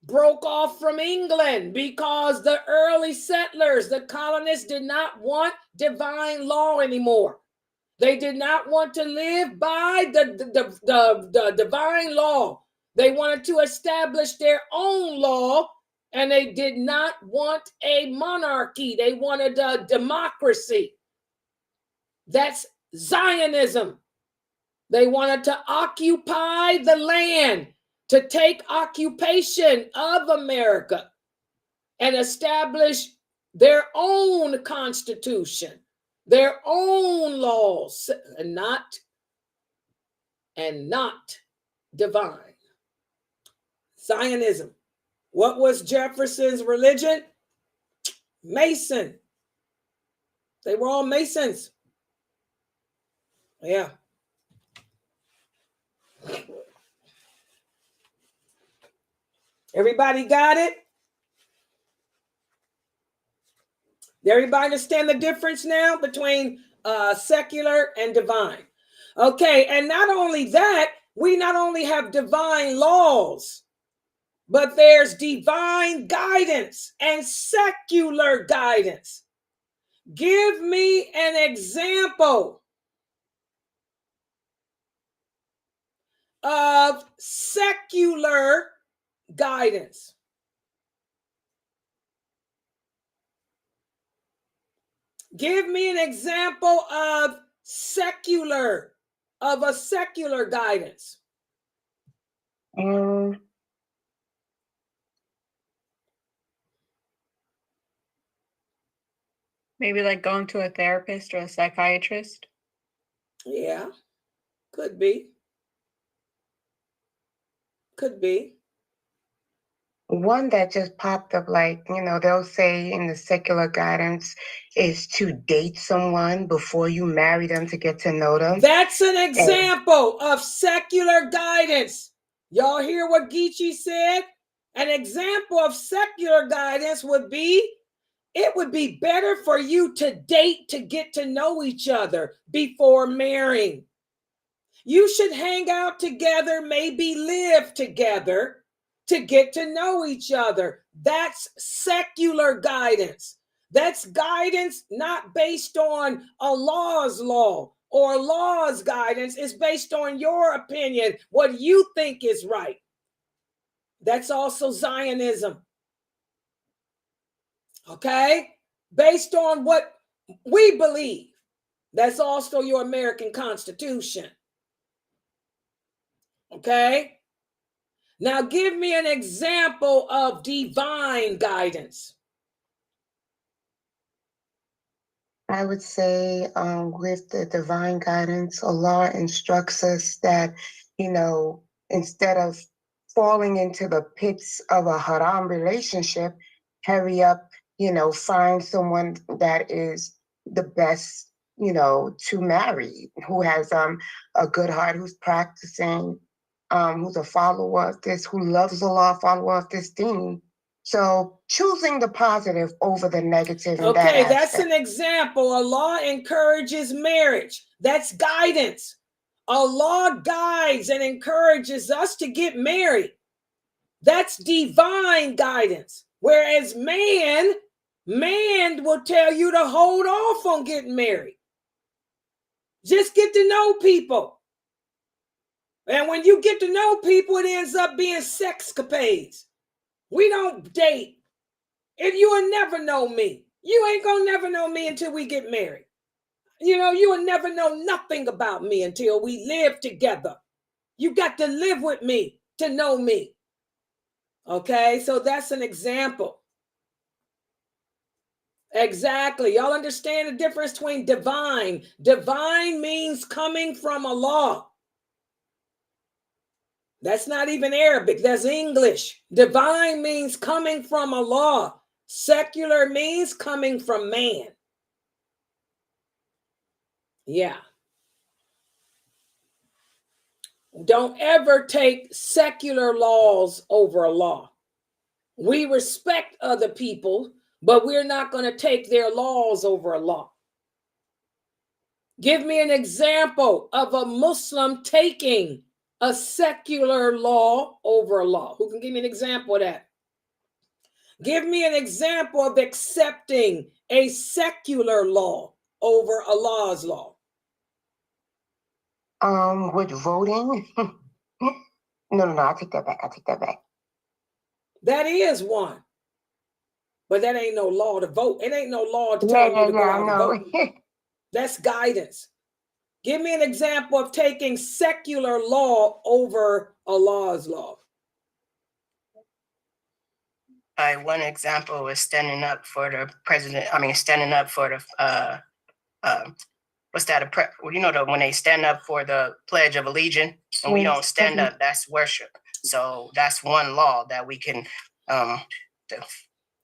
broke off from England because the early settlers, the colonists, did not want divine law anymore. They did not want to live by the divine law. They wanted to establish their own law, and they did not want a monarchy. They wanted a democracy. That's Zionism. They wanted to occupy the land, to take occupation of America and establish their own constitution, their own laws, and not divine. Zionism. What was Jefferson's religion? Mason. They were all Masons. Yeah. Everybody got it? Everybody understand the difference now between secular and divine? Okay, and not only that, we not only have divine laws, but there's divine guidance and secular guidance. Give me an example of secular guidance. Give me an example of a secular guidance.
Maybe like going to a therapist or a psychiatrist.
Yeah, could be. Could be.
One that just popped up, like, they'll say in the secular guidance is to date someone before you marry them to get to know them.
That's an example of secular guidance. Y'all hear what Geechee said? An example of secular guidance would be, it would be better for you to date to get to know each other before marrying. You should hang out together, maybe live together to get to know each other. That's secular guidance. That's guidance not based on Allah's law or Allah's guidance. It's based on your opinion, what you think is right. That's also Zionism. Okay? Based on what we believe. That's also your American Constitution. Okay? Now give me an example of divine guidance.
I would say with the divine guidance, Allah instructs us that, instead of falling into the pits of a haram relationship, hurry up, find someone that is the best, to marry, who has a good heart, who's practicing, who's a follower of this, who loves Allah, follower of this deen. So choosing the positive over the negative.
Okay, that's an example. Allah encourages marriage. That's guidance. Allah guides and encourages us to get married. That's divine guidance. Whereas man will tell you to hold off on getting married. Just get to know people. And when you get to know people, it ends up being sexcapades. We don't date. If you will never know me, you ain't gonna never know me until we get married. You will never know nothing about me until we live together. You got to live with me to know me. Okay, so that's an example. Exactly. Y'all understand the difference between divine? Divine means coming from Allah. That's not even Arabic. That's English. Divine means coming from Allah. Secular means coming from man. Yeah. Don't ever take secular laws over Allah. We respect other people, but we're not going to take their laws over Allah. Give me an example of a Muslim taking a secular law over Allah. Who can give me an example of that? Give me an example of accepting a secular law over Allah's law.
With voting? No, I take that back.
That is one. But that ain't no law to vote. It ain't no law to tell you to go out and vote. That's guidance. Give me an example of taking secular law over Allah's law.
One example was standing up for the president. I mean, standing up for the when they stand up for the Pledge of Allegiance and we don't stand up, that's worship. So that's one law that we can do.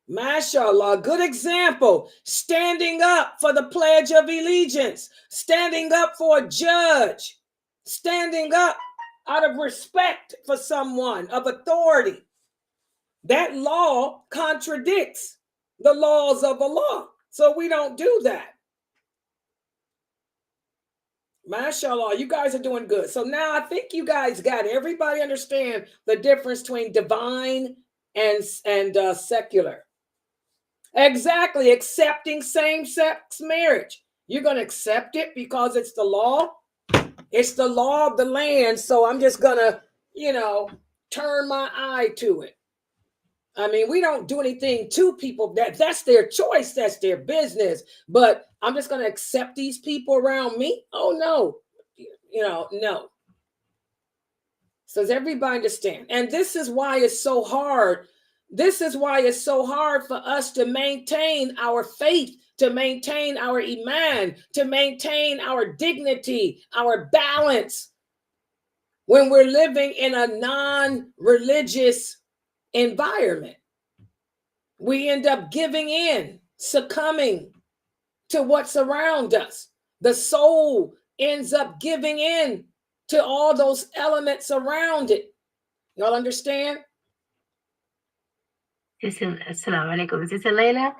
MashaAllah, good example. Standing up for the Pledge of Allegiance, standing up for a judge, standing up out of respect for someone of authority. That law contradicts the laws of Allah. So we don't do that. MashaAllah, you guys are doing good. So now I think you guys got it. Everybody understand the difference between divine and secular. Exactly, accepting same-sex marriage. You're going to accept it because it's the law. It's the law of the land. So I'm just going to, turn my eye to it. I mean, we don't do anything to people. That's their choice. That's their business. But I'm just going to accept these people around me. Oh, no. No. So does everybody understand? And this is why it's so hard. This is why it's so hard for us to maintain our faith, to maintain our iman, to maintain our dignity, our balance when we're living in a non-religious environment. We end up giving in, succumbing to what's around us. The soul ends up giving in to all those elements around it. Y'all understand?
Assalamu alaikum. Sister Layla.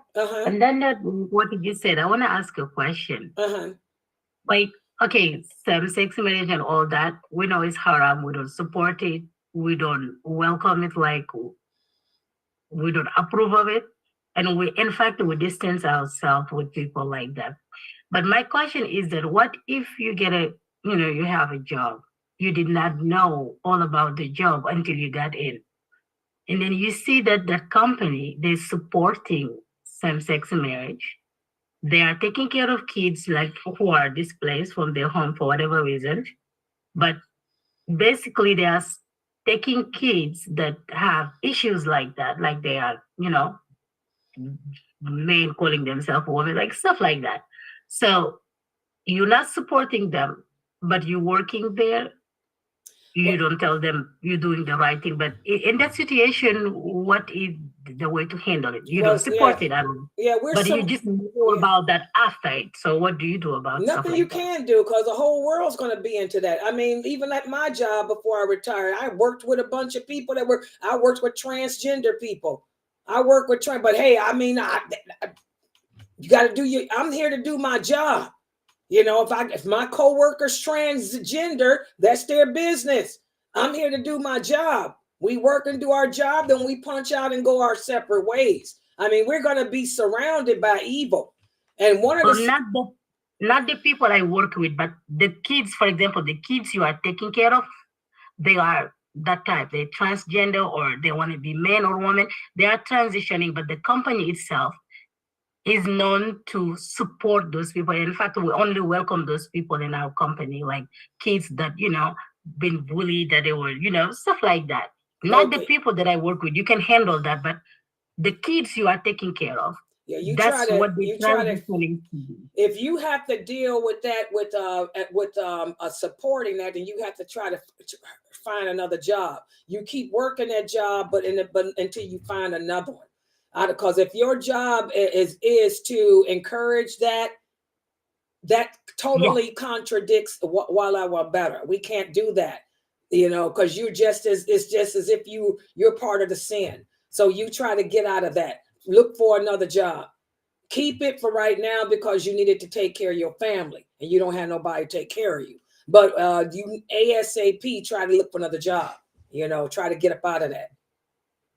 And then what you said, I want to ask a question. Like, okay, same-sex marriage and all that, we know it's haram. We don't support it. We don't welcome it. Like, we don't approve of it. And we distance ourselves with people like that. But my question is that what if you get you have a job, you did not know all about the job until you got in. And then you see that that company, they're supporting same-sex marriage. They are taking care of kids like who are displaced from their home for whatever reason. But basically they are taking kids that have issues like that, like they are, men calling themselves women, like stuff like that. So you're not supporting them, but you're working there. You don't tell them you're doing the right thing. But in that situation, what is the way to handle it? You don't support it. But you just know about that after it. So what do you do about
nothing? You can do, because the whole world's going to be into that. I mean, even at my job before I retired, I worked with a bunch of people I worked with transgender people. I work with but hey, I mean, you got to I'm here to do my job. If my coworker's transgender, that's their business. I'm here to do my job. We work and do our job, then we punch out and go our separate ways. I mean, we're going to be surrounded by evil. And one of
not the people I work with, but the kids, for example, the kids you are taking care of, they are that type. They're transgender or they want to be man or woman. They are transitioning, but the company itself is known to support those people. In fact, we only welcome those people in our company, like kids that, been bullied, that they were, stuff like that. Not the people that I work with. You can handle that, but the kids you are taking care of.
Yeah, you
That's
try to.
what they
You
try
try
to
to.
do.
If you have to deal with that with supporting that, then you have to try to find another job. You keep working that job, but until you find another one. Because if your job is to encourage that totally contradicts Wala Wal Bara. We can't do that, because it's just as if you're part of the sin. So you try to get out of that. Look for another job. Keep it for right now because you needed to take care of your family and you don't have nobody to take care of you. But you ASAP try to look for another job. Try to get up out of that.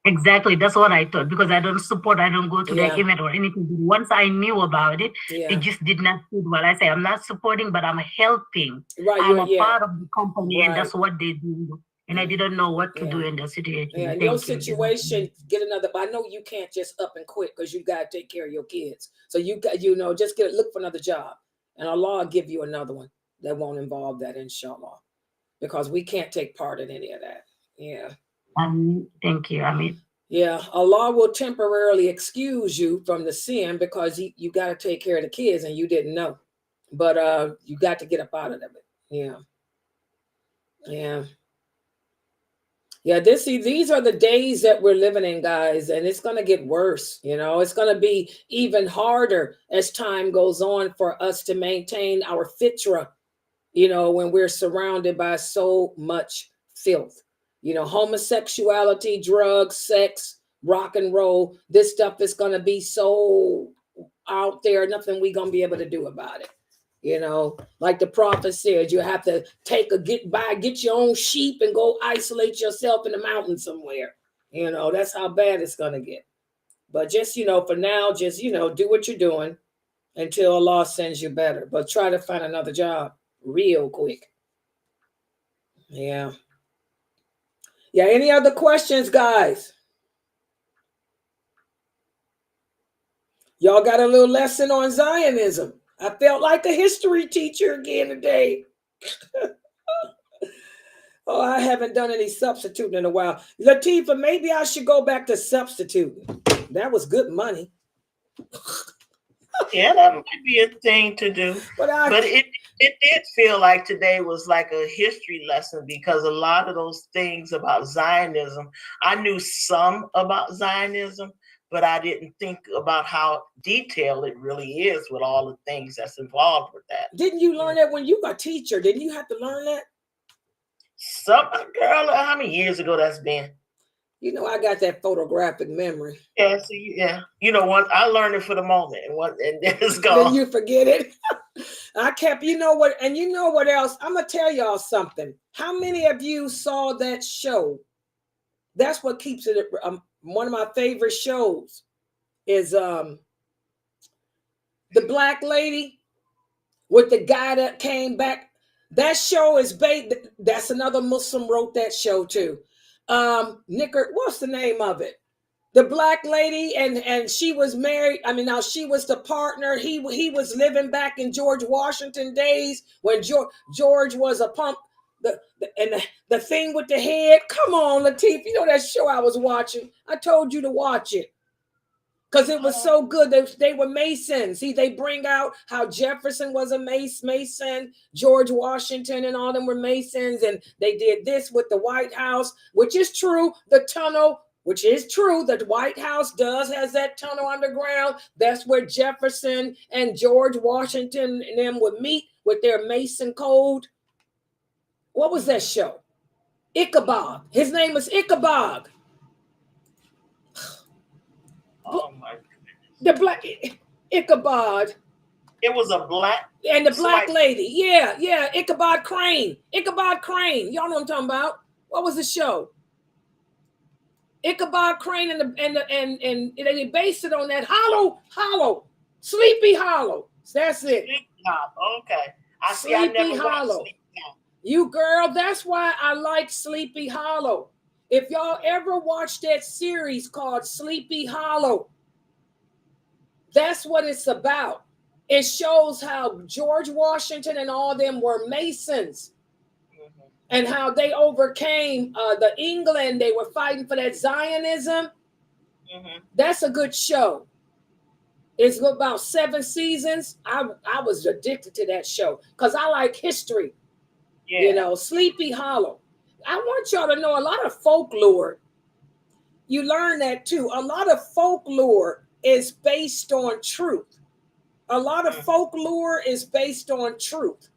Exactly. That's what I thought, because I don't go to the event or anything. Once I knew about it, it just did not fit well. I say I'm not supporting, but I'm helping. Right, I'm a part of the company, and that's what they do. And I didn't know what to do in the situation.
Yeah, in your situation, get another. But I know you can't just up and quit because you got to take care of your kids. So you got, just look for another job, and Allah will give you another one that won't involve that, inshallah, because we can't take part in any of that. Yeah.
Thank you. I mean,
yeah, Allah will temporarily excuse you from the sin because you got to take care of the kids and you didn't know, but you got to get up out of it. Yeah. These are the days that we're living in, guys, and it's going to get worse. It's going to be even harder as time goes on for us to maintain our fitrah, when we're surrounded by so much filth. Homosexuality, drugs, sex, rock and roll, this stuff is going to be so out there, nothing we're going to be able to do about it. Like the prophet said, you have to get your own sheep and go isolate yourself in the mountains somewhere. That's how bad it's going to get. But just, for now, just, do what you're doing until Allah sends you better. But try to find another job real quick. Yeah. Yeah. Any other questions, guys? Y'all got a little lesson on Zionism. I felt like a history teacher again today. Oh, I haven't done any substituting in a while. Latifa, maybe I should go back to substituting. That was good money.
Yeah, that might be a thing to do. But it did feel like today was like a history lesson because a lot of those things about Zionism, I knew some about Zionism, but I didn't think about how detailed it really is with all the things that's involved with that.
Didn't you learn that when you were a teacher? Didn't you have to learn that?
Girl, how many years ago that's been?
I got that photographic memory.
Yeah, once I learned it for the moment, and then it's gone.
Then you forget it. I kept, what else? I'm gonna tell y'all something. How many of you saw that show? That's what keeps it. One of my favorite shows is the black lady with the guy that came back. That show is that's another Muslim wrote that show too. What's the name of it? The black lady and she was married. Now she was the partner. He was living back in George Washington days when George was a pump. The thing with the head. Come on, Latif. That show I was watching. I told you to watch it. Because it was so good. They were Masons. See, they bring out how Jefferson was a Mason, George Washington and all them were Masons. And they did this with the White House, which is true. The tunnel, which is true. The White House has that tunnel underground. That's where Jefferson and George Washington and them would meet with their Mason code. What was that show? Ichabod. His name was Ichabod.
Oh my goodness.
The black Ichabod.
It was a black
and the black lady. Yeah. Ichabod Crane. Y'all know what I'm talking about. What was the show? Ichabod Crane and they based it on that Hollow. Sleepy Hollow. That's it.
Sleepy Hollow. Okay.
Sleepy Hollow. You girl, that's why I like Sleepy Hollow. If y'all ever watched that series called Sleepy Hollow, that's what it's about. It shows how George Washington and all them were Masons and how they overcame the England. They were fighting for that Zionism. That's a good show. It's about 7 seasons. I was addicted to that show because I like history. Yeah. You know, Sleepy Hollow. I want y'all to know a lot of folklore. You learn that too. A lot of folklore is based on truth. A lot of folklore is based on truth.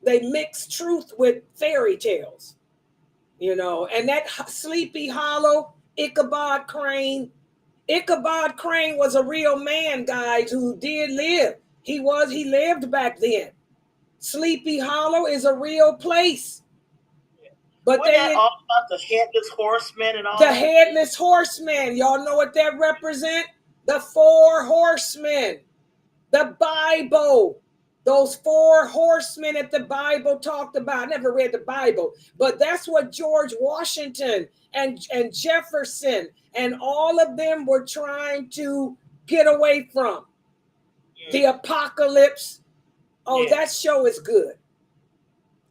They mix truth with fairy tales, you know. And that Sleepy Hollow, Ichabod Crane was a real man, guys, who did live. He lived back then. Sleepy Hollow is a real place. But
wasn't that all about the headless horsemen and all
the
that?
headless horsemen, y'all know what that represent? The 4 horsemen. The Bible. Those 4 horsemen that the Bible talked about. I never read the Bible, but that's what George Washington and Jefferson and all of them were trying to get away from. The apocalypse. Oh, that show is good.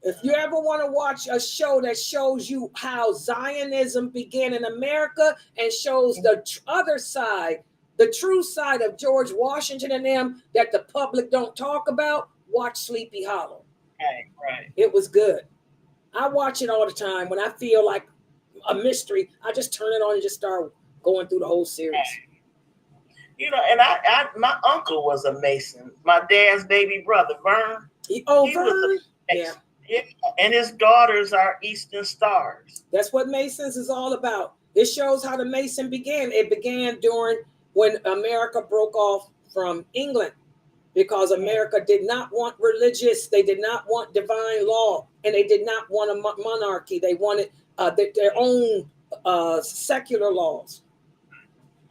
If you ever want to watch a show that shows you how Zionism began in America and shows the other side, the true side of George Washington and them that the public don't talk about, watch Sleepy Hollow.
Right.
It was good. I watch it all the time. When I feel like a mystery, I just turn it on and just start going through the whole series.
You know, and my uncle was a Mason. My dad's baby brother, Vern.
Vern?
Yeah. And his daughters are Eastern Stars.
That's what Masons is all about. It shows how the Mason began. It began during when America broke off from England, because America did not want religious, they did not want divine law, and they did not want a monarchy. They wanted their own secular laws.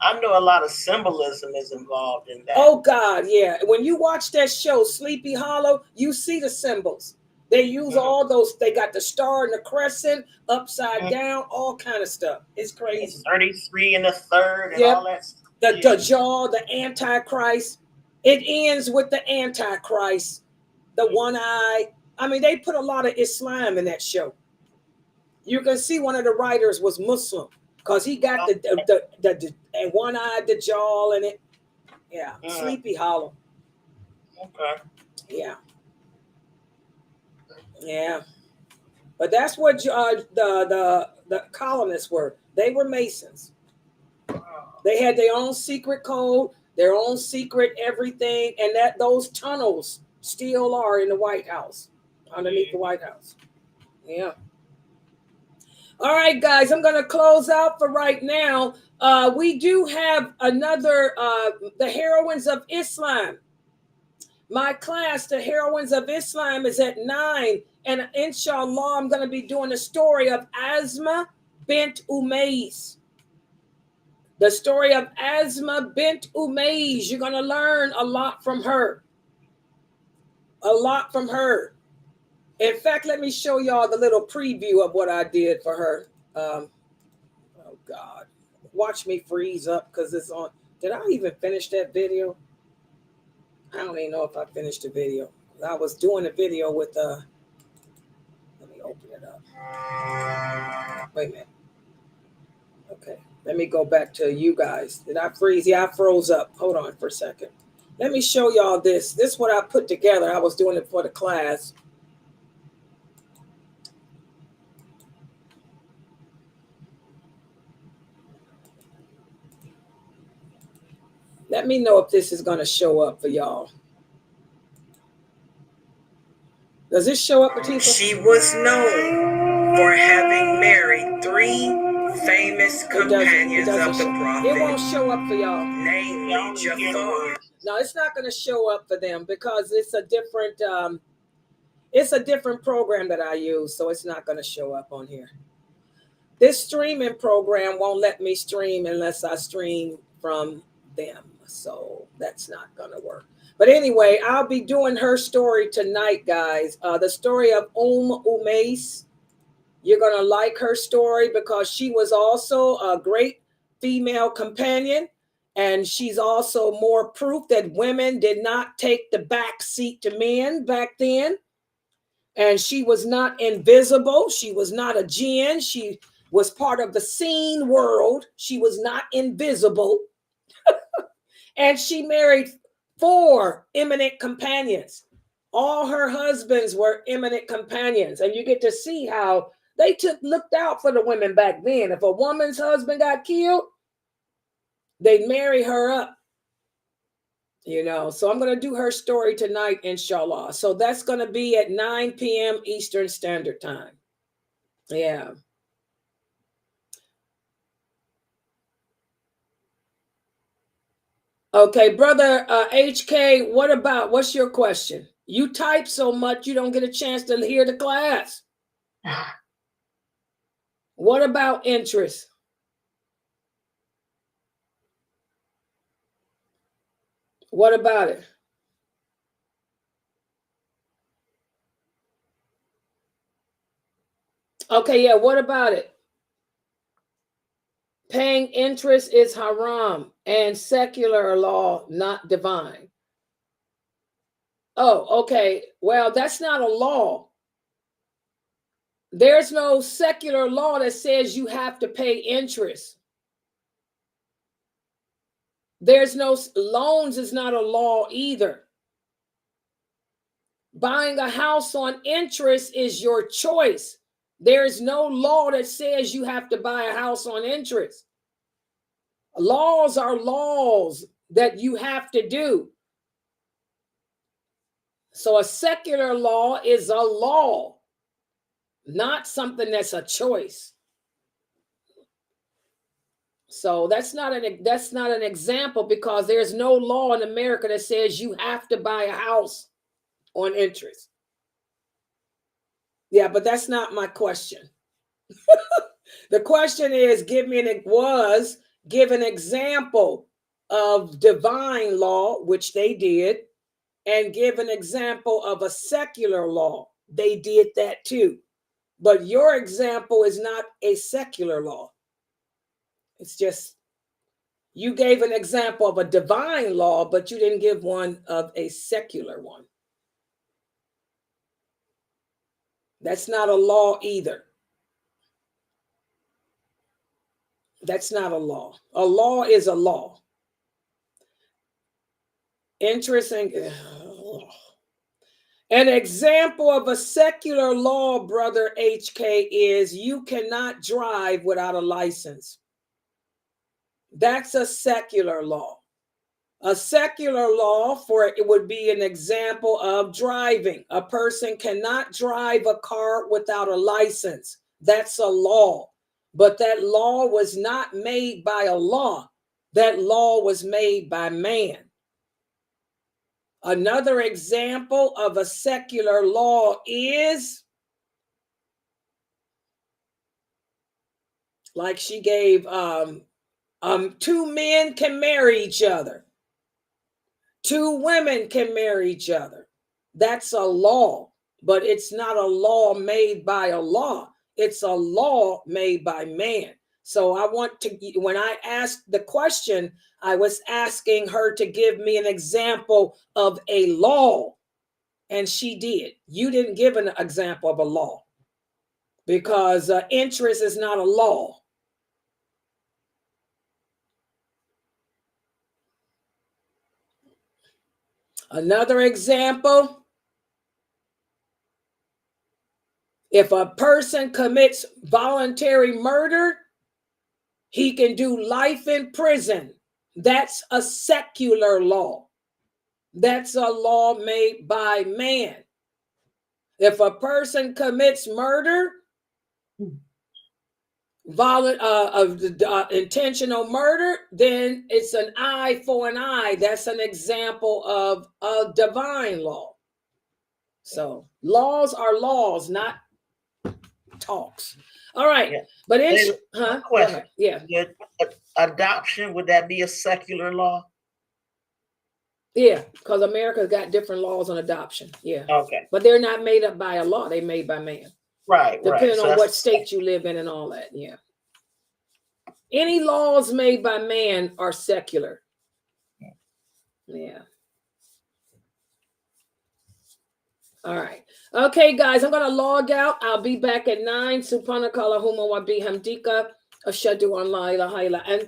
I know a lot of symbolism is involved in that.
Oh God, yeah. When you watch that show, Sleepy Hollow, you see the symbols. They use all those. They got the star and the crescent, upside down, all kind of stuff. It's crazy.
33 and the third and all that stuff.
The jaw, the Antichrist. It ends with the Antichrist, the one eye. I mean, they put a lot of Islam in that show. You can see one of the writers was Muslim because he got the one eye, the jaw, and it. Yeah, Sleepy Hollow.
Okay.
Yeah. Yeah, but that's what the colonists were. They were Masons. They had their own secret code, their own secret everything, and that those tunnels still are in the White House, underneath the White House. Yeah. All right, guys, I'm going to close out for right now. We do have another, the Heroines of Islam. My class, the Heroines of Islam, is at 9. And inshallah, I'm going to be doing the story of Asma bint Umays. The story of Asma bint Umays. You're going to learn a lot from her. A lot from her. In fact, let me show y'all the little preview of what I did for her. Oh, God. Watch me freeze up because it's on. Did I even finish that video? I don't even know if I finished the video. I was doing a video with, let me open it up. Wait a minute. Okay, let me go back to you guys. Did I freeze? Yeah, I froze up. Hold on for a second. Let me show y'all this. This is what I put together. I was doing it for the class. Let me know if this is going to show up for y'all. Does this show up, Batista?
She was known for having married 3 famous companions of the Prophet.
It won't show up for y'all.
Namely, Jafar.
No, it's not going to show up for them because it's a different program that I use, so it's not going to show up on here. This streaming program won't let me stream unless I stream from them. So that's not going to work. But anyway, I'll be doing her story tonight, guys. The story of Umays. You're going to like her story because she was also a great female companion. And she's also more proof that women did not take the back seat to men back then. And she was not invisible. She was not a jinn. She was part of the seen world. She was not invisible. And she married 4 eminent companions. All her husbands were eminent companions. And you get to see how they looked out for the women back then. If a woman's husband got killed, they'd marry her up. You know, so I'm going to do her story tonight, inshallah. So that's going to be at 9 p.m. Eastern Standard Time. Yeah. Okay, brother HK, what's your question? You type so much, you don't get a chance to hear the class. What about interest? What about it? Okay, yeah, what about it? Paying interest is haram and secular law, not divine. Oh, okay. Well, that's not a law. There's no secular law that says you have to pay interest. There's no loans is not a law either. Buying a house on interest is your choice. There's no law that says you have to buy a house on interest. Laws are laws that you have to do. So a secular law is a law, not something that's a choice. So that's not an example, because there's no law in America that says you have to buy a house on interest. Yeah, but that's not my question. The question is, give an example of divine law, which they did, and give an example of a secular law. They did that too. But your example is not a secular law. It's just, you gave an example of a divine law, but you didn't give one of a secular one. That's not a law either. That's not a law. A law is a law. Interesting. An example of a secular law, brother HK, is you cannot drive without a license. That's a secular law. A secular law it would be an example of driving. A person cannot drive a car without a license. That's a law. But that law was not made by Allah. That law was made by man. Another example of a secular law is, like she gave, 2 men can marry each other. 2 women can marry each other. That's a law, but it's not a law made by Allah. It's a law made by man. So when I asked the question, I was asking her to give me an example of a law, and she did. You didn't give an example of a law, because interest is not a law. Another example, if a person commits voluntary murder, he can do life in prison. That's a secular law. That's a law made by man. If a person commits murder, intentional murder, then it's an eye for an eye. That's an example of a divine law. So laws are laws, not talks. All right.
Yeah.
But
question.
Yeah.
Adoption, would that be a secular law?
Yeah, because America's got different laws on adoption. Yeah.
Okay.
But they're not made up by Allah. They're made by man.
Right.
Depending
So
on what state you live in and all that. Yeah. Any laws made by man are secular. Yeah. All right. Okay, guys, I'm going to log out. I'll be back at 9. Subhanakallahumma wa bihamdika. Ashhadu an la ilaha illa anta.